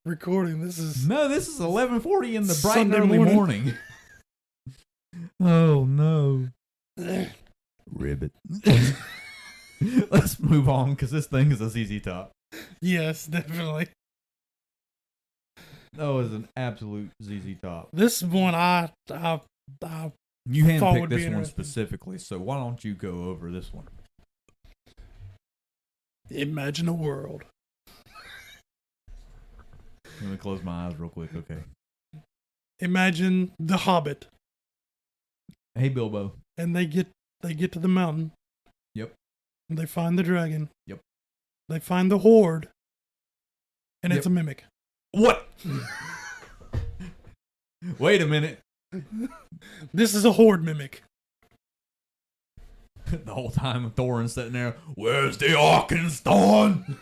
recording. This is 11:40 in the bright Sunday and early morning. morning. Oh no! Ribbit. Let's move on because this thing is a ZZ Top. Yes, definitely. That was an absolute ZZ Top. This one I You thought handpicked would be this one interesting. specifically, so why don't you go over this one? imagine a world. Let me close my eyes real quick. Okay. Imagine the Hobbit, Hey, Bilbo. and they get to the mountain. Yep. And they find the dragon. Yep. They find the horde, and it's Yep. a mimic. What? Wait a minute. This is a horde mimic. The whole time Thorin's sitting there, where's the Arkenstone?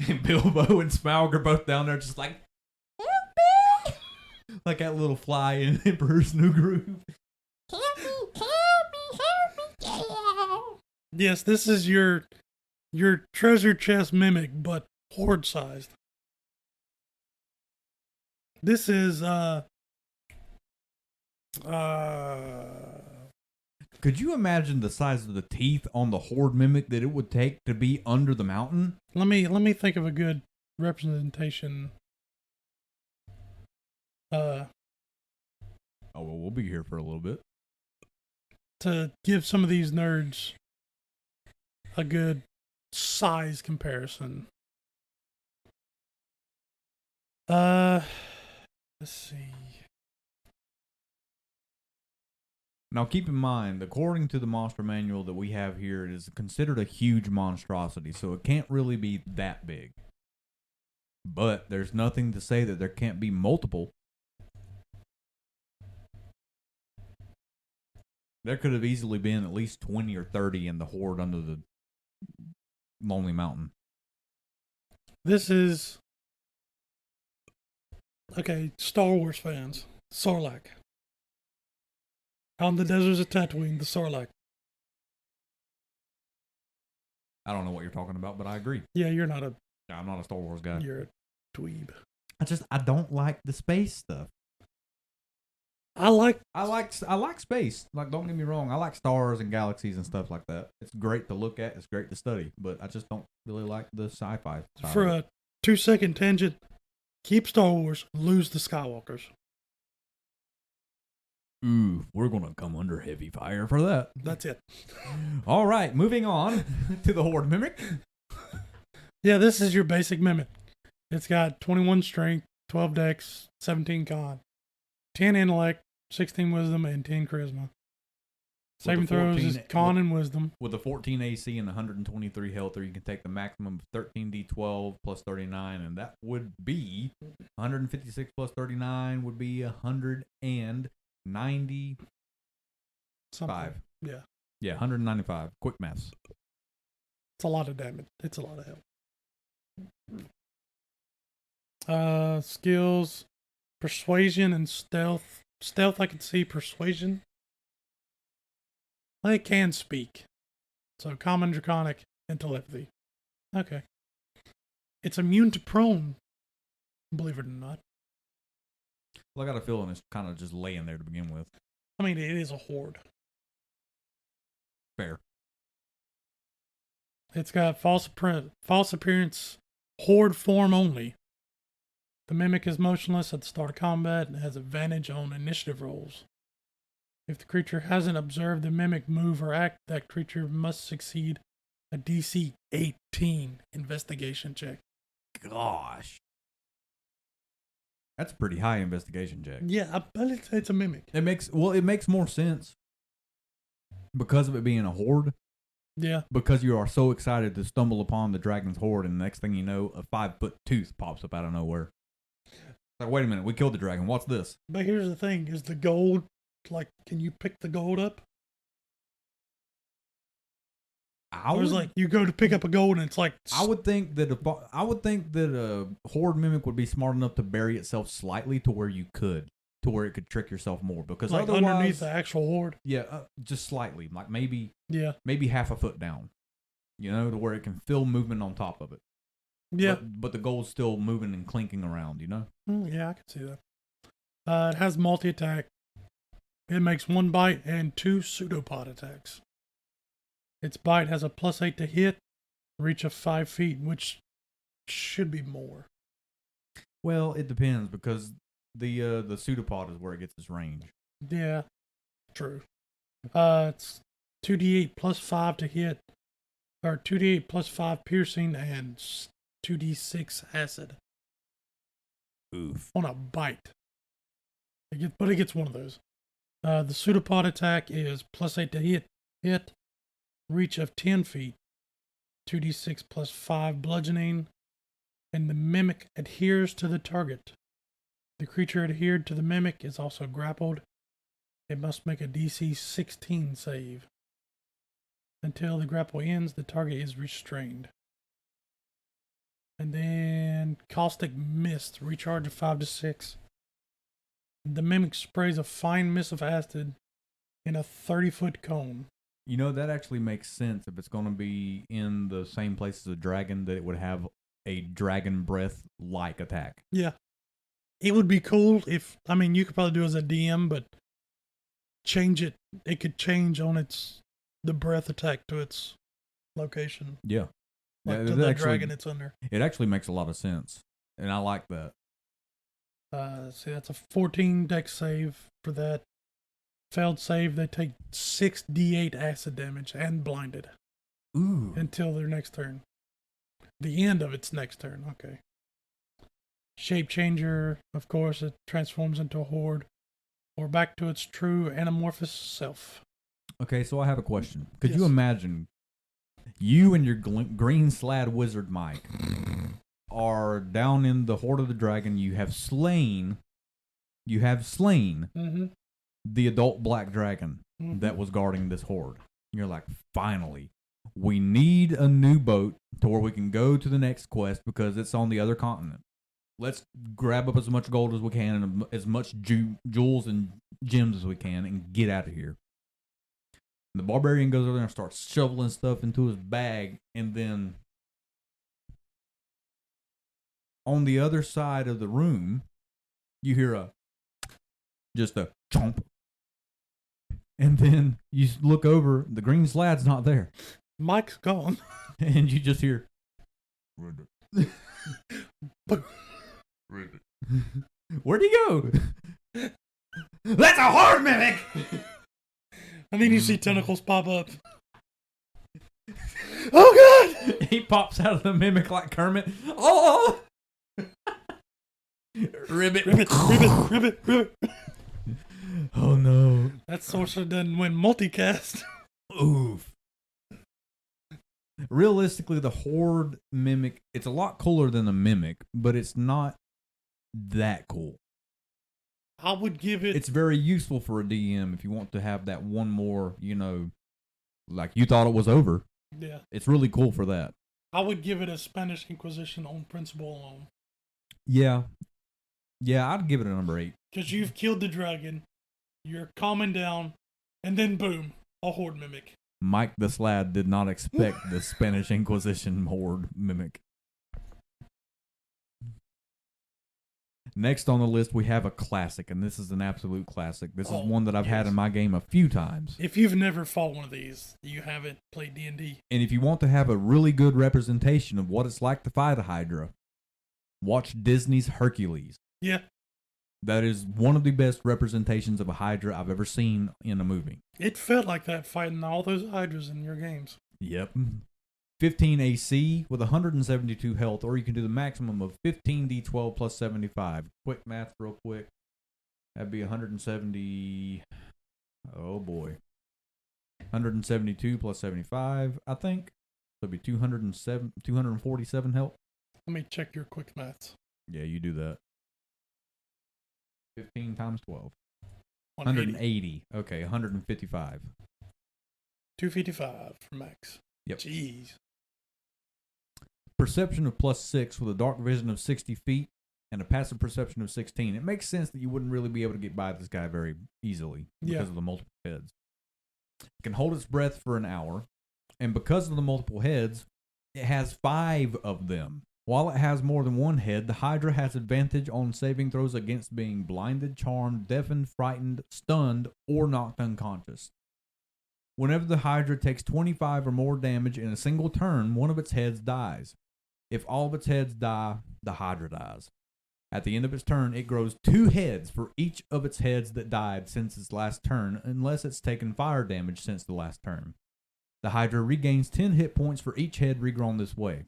And Bilbo and Smaug are both down there just like, help me! Like that little fly in Emperor's New Groove. Yes, this is your treasure chest mimic, but horde sized. This is Could you imagine the size of the teeth on the horde mimic that it would take to be under the mountain? let me think of a good representation. Oh, well, we'll be here for a little bit. To give some of these nerds a good size comparison. Let's see. Now, keep in mind, according to the monster manual that we have here, it is considered a huge monstrosity, so it can't really be that big. But there's nothing to say that there can't be multiple. There could have easily been at least 20 or 30 in the horde under the Lonely Mountain. This is okay, Star Wars fans. Sarlacc. Out in the deserts of Tatooine, the Sarlacc. I don't know what you're talking about, but I agree. Yeah, I'm not a Star Wars guy. you're a dweeb. I don't like the space stuff. I like I like space. Like, don't get me wrong. I like stars and galaxies and stuff like that. It's great to look at. It's great to study. But I just don't really like the sci-fi side for of it. a 2-second tangent. Keep Star Wars, lose the Skywalkers. Ooh, we're gonna come under heavy fire for that. That's it. All right, moving on to the horde mimic. Yeah, this is your basic mimic. It's got 21 strength, 12 dex, 17 con, 10 intellect, 16 wisdom, and 10 charisma. Saving throws is con and wisdom. With a 14 AC and 123 health, or you can take the maximum of 13d12 plus 39, and that would be 156 plus 39 would be 195. Something. Yeah. Yeah, 195. Quick maths. It's a lot of damage. It's a lot of help. Skills, persuasion and stealth. Stealth, I can see. Persuasion, I can speak. So common, draconic, and telepathy. Okay. It's immune to prone. Believe it or not. Well, I got a feeling it's kind of just laying there to begin with. I mean, it is a horde. Fair. It's got false appearance, horde form only. The mimic is motionless at the start of combat and has advantage on initiative rolls. If the creature hasn't observed the mimic move or act, that creature must succeed a DC 18 investigation check. Gosh. That's a pretty high investigation check. Yeah, but it's a mimic. It makes more sense because of it being a horde. Yeah. Because you are so excited to stumble upon the dragon's horde, and the next thing you know, a 5-foot tooth pops up out of nowhere. Like, wait a minute, we killed the dragon. What's this? But here's the thing: is the gold like? Can you pick the gold up? Or it's like you go to pick up a gold, and it's like I would think that a horde mimic would be smart enough to bury itself slightly to where it could trick yourself more. Because like otherwise, underneath the actual horde. yeah, just slightly, like maybe half a foot down. You know, to where it can feel movement on top of it. Yeah. But the gold's still moving and clinking around, you know? Yeah, I can see that. It has multi-attack. It makes 1 bite and 2 pseudopod attacks. Its bite has a +8 to hit, reach of 5 feet, which should be more. Well, it depends because the pseudopod is where it gets its range. Yeah, true. It's 2d8 +5 to hit, or 2d8 +5 piercing, and 2d6 acid Oof. on a bite. But it gets one of those. The pseudopod attack is +8 to hit, reach of 10 feet, 2d6 +5 bludgeoning, and the mimic adheres to the target. The creature adhered to the mimic is also grappled. It must make a DC 16 save. Until the grapple ends, the target is restrained. And then Caustic Mist, recharge of 5 to 6. The mimic sprays a fine mist of acid in a 30-foot cone. You know, that actually makes sense if it's going to be in the same place as a dragon, that it would have a dragon breath-like attack. Yeah. It would be cool if, I mean, you could probably do it as a DM, but change it. It could change on the breath attack to its location. Yeah. Like Yeah, to the actually- dragon it's under. It actually makes a lot of sense, and I like that. See, that's a 14 dex save for that. Failed save, they take 6d8 acid damage and blinded Ooh. until their next turn. The end of its next turn, okay. Shape changer, of course, it transforms into a horde or back to its true anamorphous self. Okay, so I have a question. Could you Yes. imagine you and your green Slaad wizard Mike are down in the Horde of the Dragon. You have slain Mm-hmm. the adult black dragon Mhm. that was guarding this horde. You're like, finally, we need a new boat to where we can go to the next quest because it's on the other continent. Let's grab up as much gold as we can and as much jewels and gems as we can and get out of here. And the barbarian goes over there and starts shoveling stuff into his bag, and then on the other side of the room, you hear just a chomp. And then you look over, the green Slaad's not there. Mike's gone. And you just hear, where'd he go? That's a horde mimic! And then you see tentacles pop up. Oh god! He pops out of the mimic like Kermit. Oh! Ribbit. Ribbit. Oh no. That sorcerer doesn't win multicast. Oof. Realistically, the horde mimic, it's a lot cooler than the mimic, but it's not that cool. I would give it. It's very useful for a DM if you want to have that one more, like you thought it was over. Yeah. It's really cool for that. I would give it a Spanish Inquisition on principle alone. Yeah. Yeah, I'd give it a number 8. Because you've killed the dragon, you're calming down, and then boom, a horde mimic. Mike the Slaad did not expect the Spanish Inquisition horde mimic. Next on the list, we have a classic, and this is an absolute classic. This is one that I've had in my game a few times. If you've never fought one of these, you haven't played D&D. And if you want to have a really good representation of what it's like to fight a Hydra, watch Disney's Hercules. Yeah. That is one of the best representations of a Hydra I've ever seen in a movie. It felt like that fighting all those Hydras in your games. Yep. 15 AC with 172 health, or you can do the maximum of 15d12 plus 75. Quick math real quick. That'd be 170. Oh boy. 172 plus 75, I think. So it'd be 247 health. Let me check your quick maths. Yeah, you do that. 15 times 12. 180. 180. Okay, 155. 255 for max. Yep. Jeez. Perception of +6 with a dark vision of 60 feet and a passive perception of 16. It makes sense that you wouldn't really be able to get by this guy very easily because of the multiple heads. It can hold its breath for an hour, and because of the multiple heads, it has 5 of them. While it has more than one head, the Hydra has advantage on saving throws against being blinded, charmed, deafened, frightened, stunned, or knocked unconscious. Whenever the Hydra takes 25 or more damage in a single turn, one of its heads dies. If all of its heads die, the Hydra dies. At the end of its turn, it grows 2 heads for each of its heads that died since its last turn, unless it's taken fire damage since the last turn. The Hydra regains 10 hit points for each head regrown this way.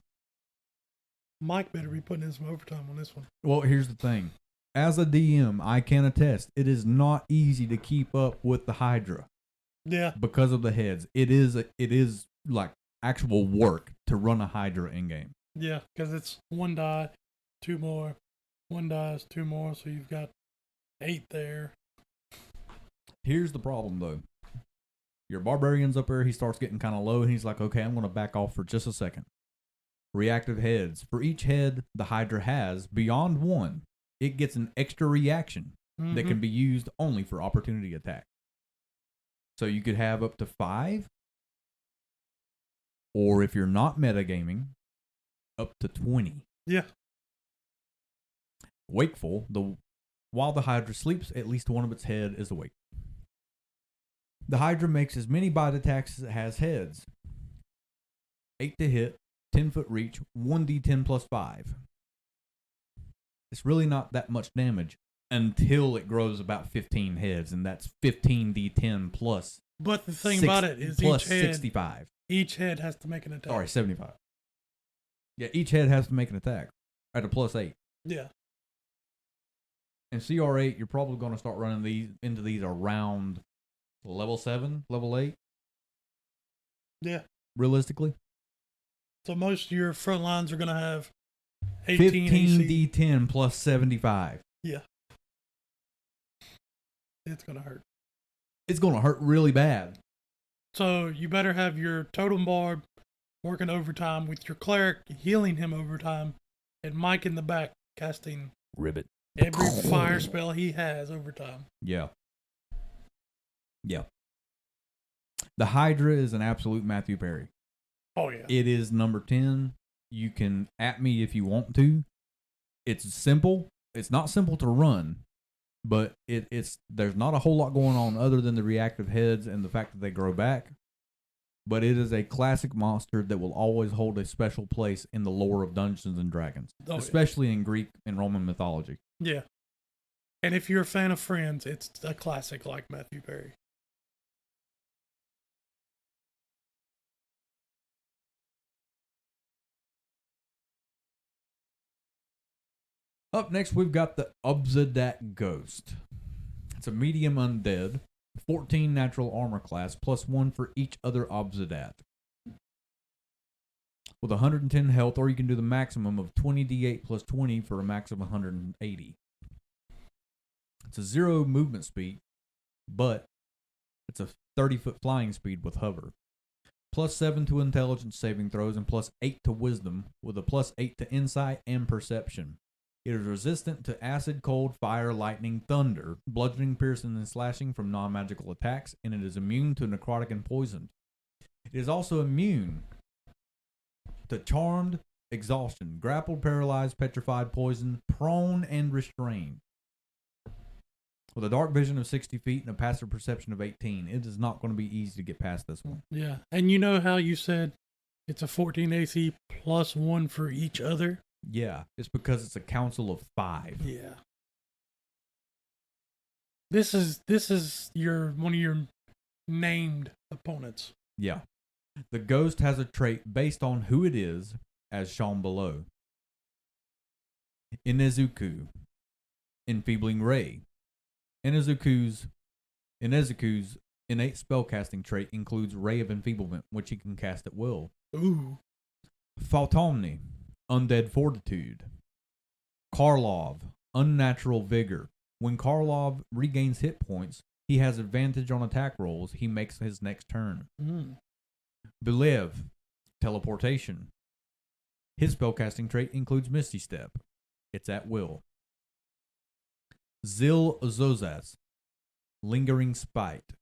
Mike better be putting in some overtime on this one. Well, here's the thing. As a DM, I can attest, it is not easy to keep up with the Hydra. Yeah. Because of the heads. It is like actual work to run a Hydra in game. Yeah, because it's 1 die, 2 more. 1 dies, 2 more, so you've got 8 there. Here's the problem though. Your barbarian's up there, he starts getting kind of low, and he's like, okay, I'm going to back off for just a second. Reactive heads. For each head the Hydra has, beyond 1, it gets an extra reaction that can be used only for opportunity attack. So you could have up to 5, or if you're not metagaming, up to 20. Yeah. Wakeful, while the Hydra sleeps, at least one of its head is awake. The Hydra makes as many bite attacks as it has heads. 8 to hit, 10-foot reach, 1d10 plus 5. It's really not that much damage until it grows about 15 heads, and that's 15d10 plus. But the thing about it is plus each head, 65. Each head has to make an attack. Sorry, 75. Yeah, each head has to make an attack at a plus 8. Yeah. In CR8, you're probably going to start running into these around level 7, level 8. Yeah. Realistically. So most of your front lines are going to have 18 15d10 plus 75. Yeah. It's going to hurt. It's going to hurt really bad. So you better have your totem barb working overtime with your cleric healing him overtime, and Mike in the back casting Ribbit. every fire spell he has overtime. Yeah. Yeah. The Hydra is an absolute Matthew Perry. Oh, yeah. It is number 10. You can at me if you want to. It's simple. It's not simple to run, but it's there's not a whole lot going on other than the reactive heads and the fact that they grow back. But it is a classic monster that will always hold a special place in the lore of Dungeons and Dragons, especially in Greek and Roman mythology. Yeah. And if you're a fan of Friends, it's a classic like Matthew Perry. Up next, we've got the Obzedat Ghost. It's a medium undead, 14 natural armor class, plus 1 for each other Obzedat. With 110 health, or you can do the maximum of 20d8 plus 20 for a max of 180. It's a 0 movement speed, but it's a 30-foot flying speed with hover. Plus 7 to intelligence saving throws and plus 8 to wisdom, with a plus 8 to insight and perception. It is resistant to acid, cold, fire, lightning, thunder, bludgeoning, piercing, and slashing from non-magical attacks, and it is immune to necrotic and poison. It is also immune to charmed, exhaustion, grappled, paralyzed, petrified, poison, prone, and restrained. With a dark vision of 60 feet and a passive perception of 18, it is not going to be easy to get past this one. Yeah. And you know how you said it's a 14 AC plus 1 for each other? Yeah, it's because it's a council of 5. Yeah. This is your one of your named opponents. Yeah. The ghost has a trait based on who it is, as shown below. Inezuku, Enfeebling Ray. Inezuku's innate spellcasting trait includes Ray of Enfeeblement, which he can cast at will. Ooh. Faltomni, Undead Fortitude. Karlov, Unnatural Vigor. When Karlov regains hit points, he has advantage on attack rolls he makes his next turn. Belev, Teleportation. His spellcasting trait includes Misty Step. It's at will. Zil Zozas, Lingering Spite.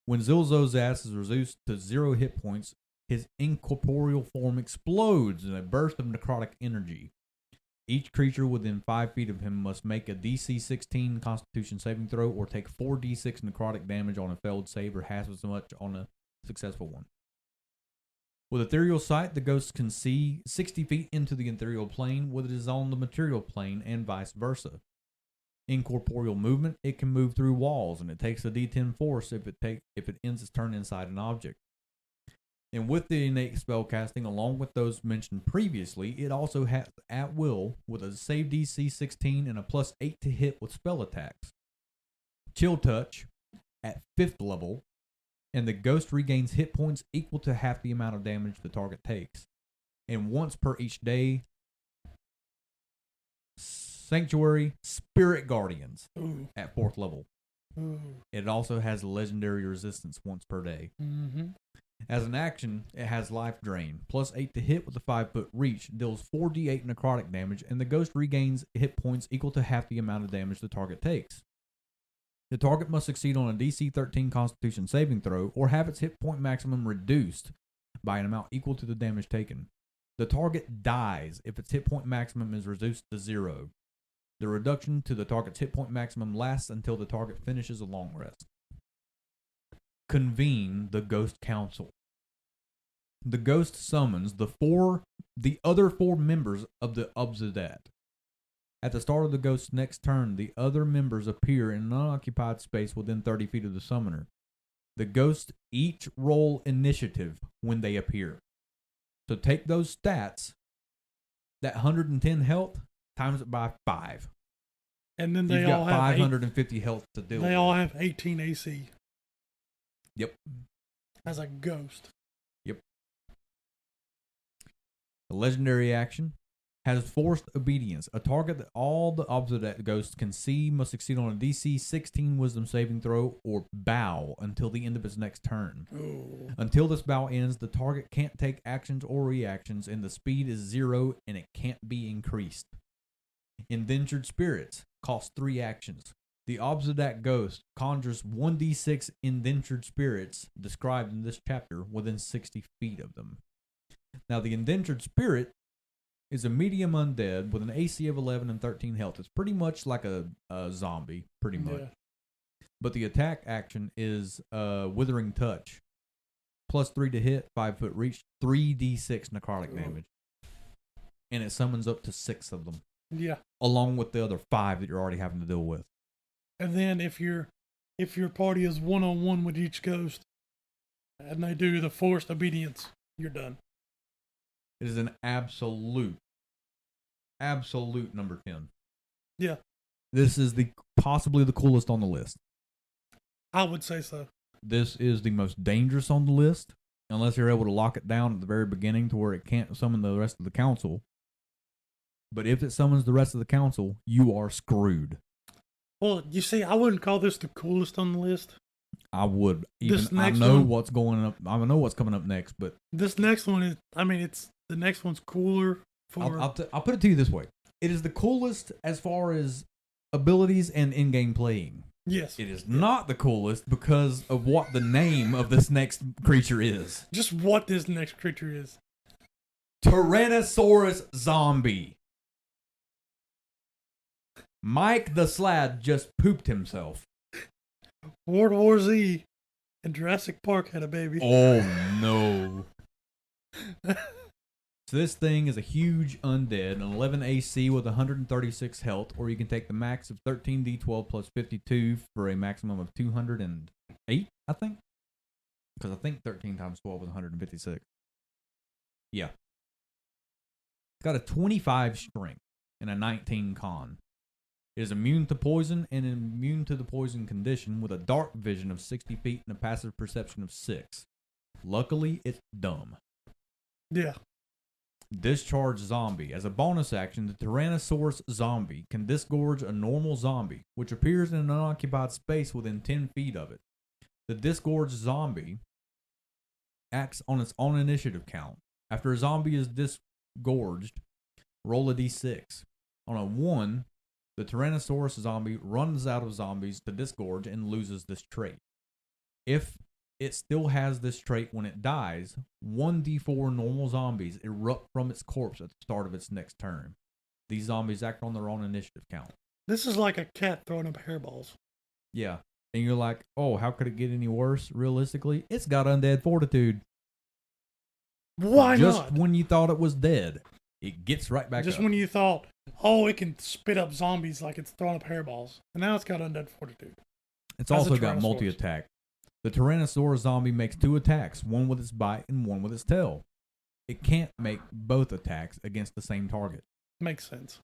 When Zil Zozas is reduced to 0 hit points, his incorporeal form explodes in a burst of necrotic energy. Each creature within 5 feet of him must make a DC 16 Constitution saving throw or take 4d6 necrotic damage on a failed save or half as much on a successful one. With ethereal sight, the ghost can see 60 feet into the ethereal plane when it is on the material plane and vice versa. Incorporeal movement, it can move through walls, and it takes a D10 force if it ends its turn inside an object. And with the innate spellcasting, along with those mentioned previously, it also has at will with a save DC 16 and a +8 to hit with spell attacks. Chill touch at 5th level, and the ghost regains hit points equal to half the amount of damage the target takes. And once per each day, Sanctuary Spirit Guardians at 4th level. It also has legendary resistance once per day. As an action, it has life drain, +8 to hit with a 5-foot reach, deals 4d8 necrotic damage, and the ghost regains hit points equal to half the amount of damage the target takes. The target must succeed on a DC 13 Constitution saving throw or have its hit point maximum reduced by an amount equal to the damage taken. The target dies if its hit point maximum is reduced to 0. The reduction to the target's hit point maximum lasts until the target finishes a long rest. Convene the Ghost Council. The ghost summons the other 4 members of the Obzedat. At the start of the ghost's next turn, the other members appear in an unoccupied space within 30 feet of the summoner. The ghosts each roll initiative when they appear. So take those stats, that 110 health, times it by 5. And then they You've all got have 550 health to deal with. They all have 18 AC. Yep. As a ghost. Yep. The legendary action has forced obedience. A target that all the Obzedat ghosts can see must succeed on a DC 16 wisdom saving throw or bow until the end of its next turn. Oh. Until this bow ends, the target can't take actions or reactions, and the speed is 0 and it can't be increased. Indentured Spirits cost 3 actions. The Obzedat ghost conjures 1d6 indentured spirits described in this chapter within 60 feet of them. Now, the indentured spirit is a medium undead with an AC of 11 and 13 health. It's pretty much like a zombie, pretty much. Yeah. But the attack action is Withering Touch. +3 to hit, 5-foot reach, 3d6 necrotic damage. And it summons up to 6 of them. Yeah. Along with the other 5 that you're already having to deal with. And then if your party is 1-on-1 with each ghost, and they do the forced obedience, you're done. It is an absolute number 10. Yeah. This is possibly the coolest on the list. I would say so. This is the most dangerous on the list, unless you're able to lock it down at the very beginning to where it can't summon the rest of the council. But if it summons the rest of the council, you are screwed. Well, you see, I wouldn't call this the coolest on the list. I would. I know what's coming up next, but this next one is, the next one's cooler I'll put it to you this way. It is the coolest as far as abilities and in-game playing. Yes. It is not the coolest because of what the name of this next creature is. Just what this next creature is. Tyrannosaurus zombie. Mike the Slaad just pooped himself. World War Z and Jurassic Park had a baby. Oh no. So this thing is a huge undead, an 11 AC with 136 health, or you can take the max of 13d12 plus 52 for a maximum of 208, I think. Because I think 13 times 12 is 156. Yeah. It's got a 25 strength and a 19 con. It is immune to poison and immune to the poison condition with a dark vision of 60 feet and a passive perception of 6. Luckily, it's dumb. Yeah. Discharge zombie. As a bonus action, the Tyrannosaurus zombie can disgorge a normal zombie, which appears in an unoccupied space within 10 feet of it. The disgorged zombie acts on its own initiative count. After a zombie is disgorged, roll a d6. On a 1, the Tyrannosaurus zombie runs out of zombies to disgorge and loses this trait. If it still has this trait when it dies, 1d4 normal zombies erupt from its corpse at the start of its next turn. These zombies act on their own initiative count. This is like a cat throwing up hairballs. Yeah. And you're like, oh, how could it get any worse? Realistically, it's got undead fortitude. Why Just not? when you thought it was dead, it gets right back Just up. when you thought, oh, it can spit up zombies like it's throwing up hairballs. And now it's got undead fortitude. It's As a also got Tyrannosaurus. multi-attack. The Tyrannosaurus zombie makes 2 attacks, one with its bite and one with its tail. It can't make both attacks against the same target. Makes sense.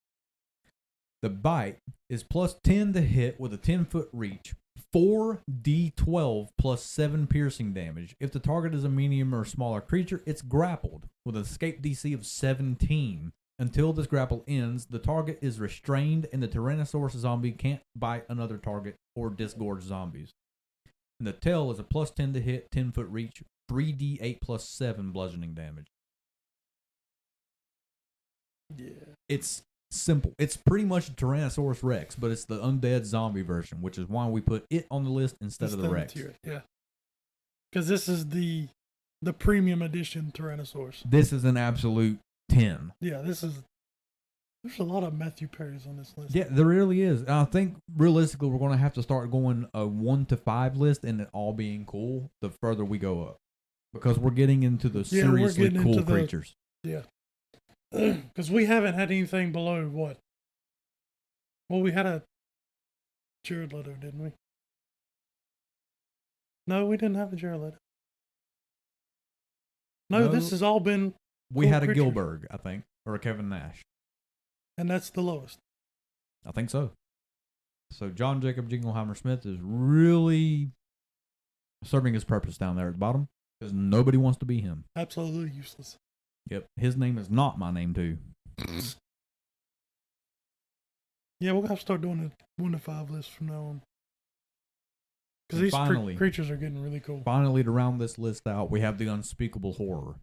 The bite is plus 10 to hit with a 10-foot reach, 4d12 plus 7 piercing damage. If the target is a medium or smaller creature, it's grappled with an escape DC of 17. Until this grapple ends, the target is restrained and the Tyrannosaurus zombie can't bite another target or disgorge zombies. And the tail is a plus 10 to hit, 10-foot reach, 3d8 plus 7 bludgeoning damage. Yeah. It's simple. It's pretty much a Tyrannosaurus Rex, but it's the undead zombie version, which is why we put it on the list instead of the Rex. Yeah. Because this is the premium edition Tyrannosaurus. This is an absolute 10. Yeah, there's a lot of Matthew Perry's on this list. Yeah, there really is. And I think realistically we're going to have to start going a 1 to 5 list and it all being cool the further we go up. Because we're getting into the seriously cool creatures. Yeah. Because we haven't had anything below what? Well, we had a Jared Leto, didn't we? No, we didn't have a Jared Leto. No, this has all been We cool had a creatures. Gilbert, I think, or a Kevin Nash. And that's the lowest. I think so. So John Jacob Jingleheimer Smith is really serving his purpose down there at the bottom because nobody wants to be him. Absolutely useless. Yep, his name is not my name too. Yeah, we'll have to start doing a 1 to 5 list from now on. Because And these finally- creatures are getting really cool. Finally, to round this list out, we have the unspeakable horror.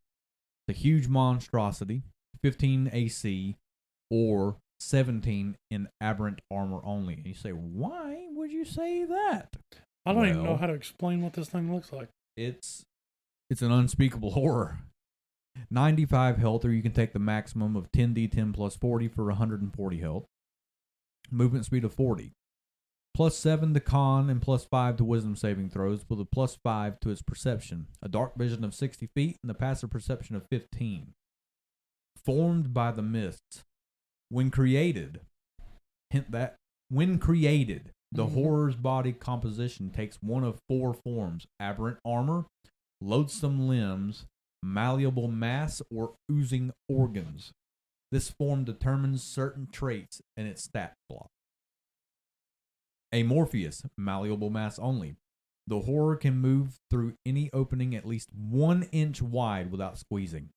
The huge monstrosity, 15 AC or 17 in aberrant armor only. And you say, why would you say that? I don't even know Well- how to explain what this thing looks like. It's an unspeakable horror. 95 health, or you can take the maximum of 10d10 plus 40 for 140 health. Movement speed of 40. Plus 7 to con and plus 5 to wisdom saving throws with a plus 5 to its perception. A dark vision of 60 feet and a passive perception of 15. Formed by the mists. When created, the horror's body composition takes one of 4 forms: aberrant armor, loathsome limbs, malleable mass, or oozing organs. This form determines certain traits in its stat block. Amorphous, malleable mass only. The horror can move through any opening at least 1 inch wide without squeezing.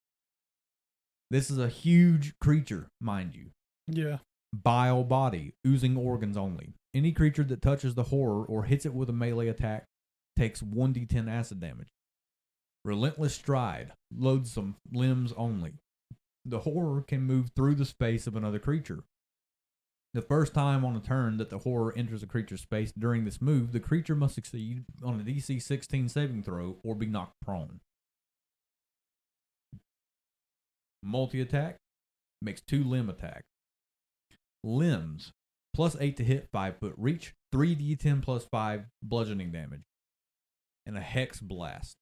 This is a huge creature, mind you. Yeah. Bile body, oozing organs only. Any creature that touches the horror or hits it with a melee attack takes 1d10 acid damage. Relentless stride, loathsome limbs only. The horror can move through the space of another creature. The first time on a turn that the horror enters a creature's space during this move, the creature must succeed on a DC 16 saving throw or be knocked prone. Multi-attack makes 2 limb attack. Limbs, plus 8 to hit, 5-foot reach, 3d10 plus 5 bludgeoning damage, and a hex blast.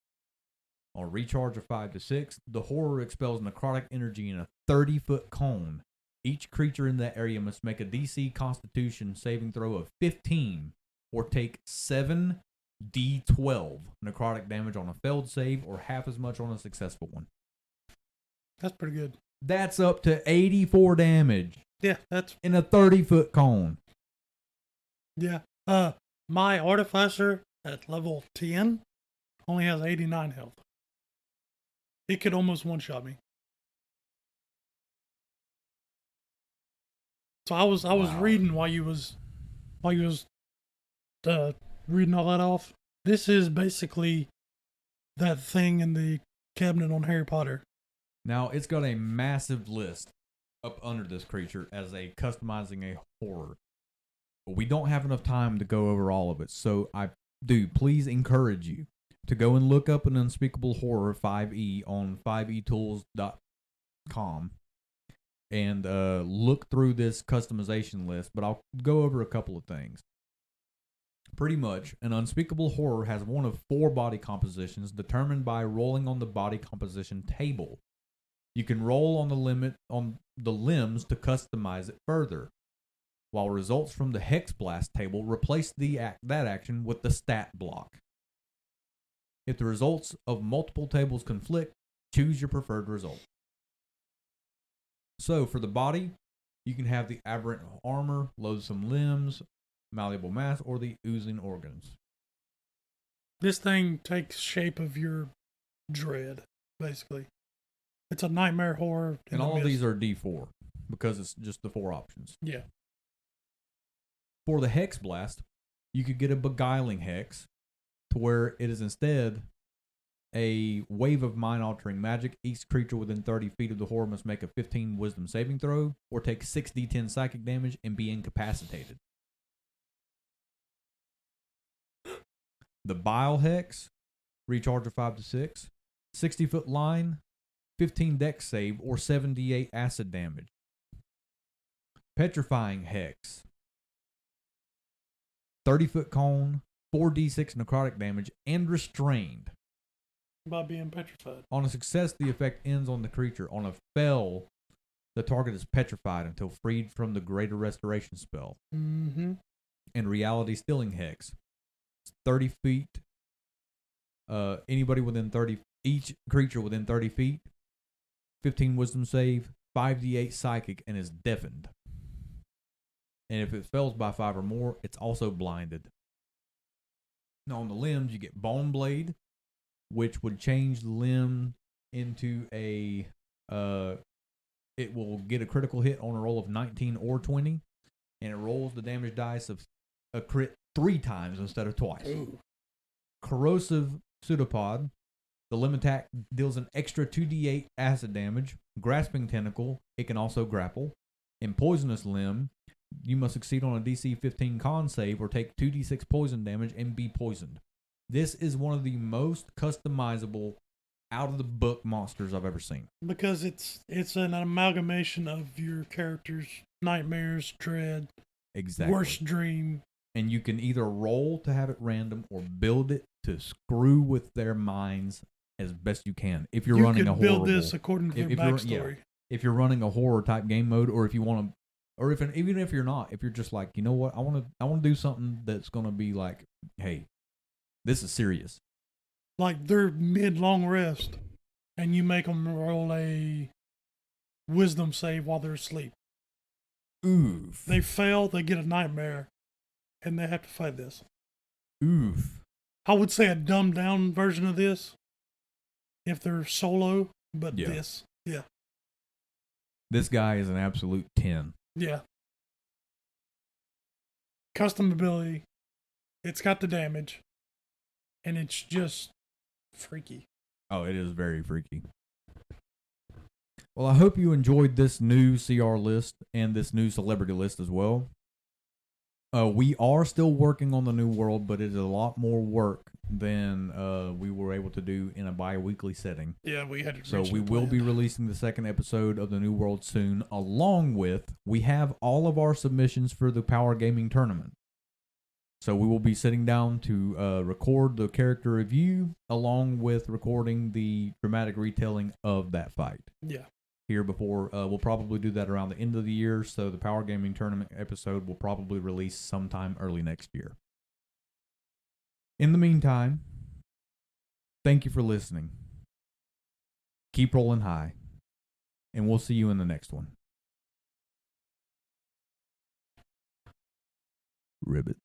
On a recharge of 5 to 6, the horror expels necrotic energy in a 30-foot cone. Each creature in that area must make a DC Constitution saving throw of 15 or take 7d12 necrotic damage on a failed save or half as much on a successful one. That's pretty good. That's up to 84 damage Yeah, that's in a 30-foot cone. yeah. My artificer at level 10 only has 89 health. It could almost one-shot me. So I was Wow. reading while you was reading all that off. This is basically that thing in the cabinet on Harry Potter. Now, it's got a massive list up under this creature as a customizing a horror. But we don't have enough time to go over all of it, so I do please encourage you to go and look up an Unspeakable Horror 5e on 5etools.com and look through this customization list, but I'll go over a couple of things. Pretty much, an unspeakable horror has one of 4 body compositions determined by rolling on the body composition table. You can roll on the limbs to customize it further, while results from the Hex Blast table replace that action with the stat block. If the results of multiple tables conflict, choose your preferred result. So, for the body, you can have the aberrant armor, loathsome limbs, malleable mass, or the oozing organs. This thing takes shape of your dread, basically. It's a nightmare horror. And all of these are D4 because it's just the 4 options. Yeah. For the Hex Blast, you could get a Beguiling Hex to where it is instead a wave of mind-altering magic. Each creature within 30 feet of the horror must make a 15 wisdom saving throw or take 6d10 psychic damage and be incapacitated. The Bile Hex, recharge of 5 to 6, 60-foot line, 15 dex save, or 78 acid damage. Petrifying Hex, 30-foot cone, 4d6 necrotic damage, and restrained. By being petrified. On a success, the effect ends on the creature. On a fail, the target is petrified until freed from the Greater Restoration spell. Mm-hmm. And Reality Stealing Hex, 30 feet. Anybody within 30, each creature within 30 feet, 15 wisdom save, 5d8 psychic, and is deafened. And if it fails by 5 or more, it's also blinded. Now on the limbs, you get Bone Blade, which would change the limb into a, it will get a critical hit on a roll of 19 or 20, and it rolls the damage dice of a crit 3 times instead of twice. Ooh. Corrosive Pseudopod, the limb attack deals an extra 2d8 acid damage. Grasping Tentacle, it can also grapple. In Poisonous Limb, you must succeed on a DC 15 con save or take 2d6 poison damage and be poisoned. This is one of the most customizable, out-of-the-book monsters I've ever seen. Because it's an amalgamation of your character's nightmares, dread, Exactly. worst dream. And you can either roll to have it random or build it to screw with their minds as best you can. If you're running a horror, build this according to their backstory. If you're running a horror type game mode, or if you want to, or even if you're not, if you're just like, you know what, I want to do something that's going to be like, hey, this is serious. Like they're mid-long rest, and you make them roll a wisdom save while they're asleep. Oof. They fail, they get a nightmare, and they have to fight this. Oof. I would say a dumbed down version of this, if they're solo, but Yeah. this. Yeah. This guy is an absolute 10. Yeah. Custom ability. It's got the damage. And it's just freaky. Oh, it is very freaky. Well, I hope you enjoyed this new CR list and this new celebrity list as well. We are still working on the new world, but it is a lot more work than we were able to do in a bi-weekly setting. Yeah, we had to. So we will be releasing the second episode of the new world soon, along with, we have all of our submissions for the Power Gaming Tournament. So we will be sitting down to record the character review, along with recording the dramatic retelling of that fight. Yeah. Here before, we'll probably do that around the end of the year, so the Power Gaming Tournament episode will probably release sometime early next year. In the meantime, thank you for listening. Keep rolling high, and we'll see you in the next one. Ribbit.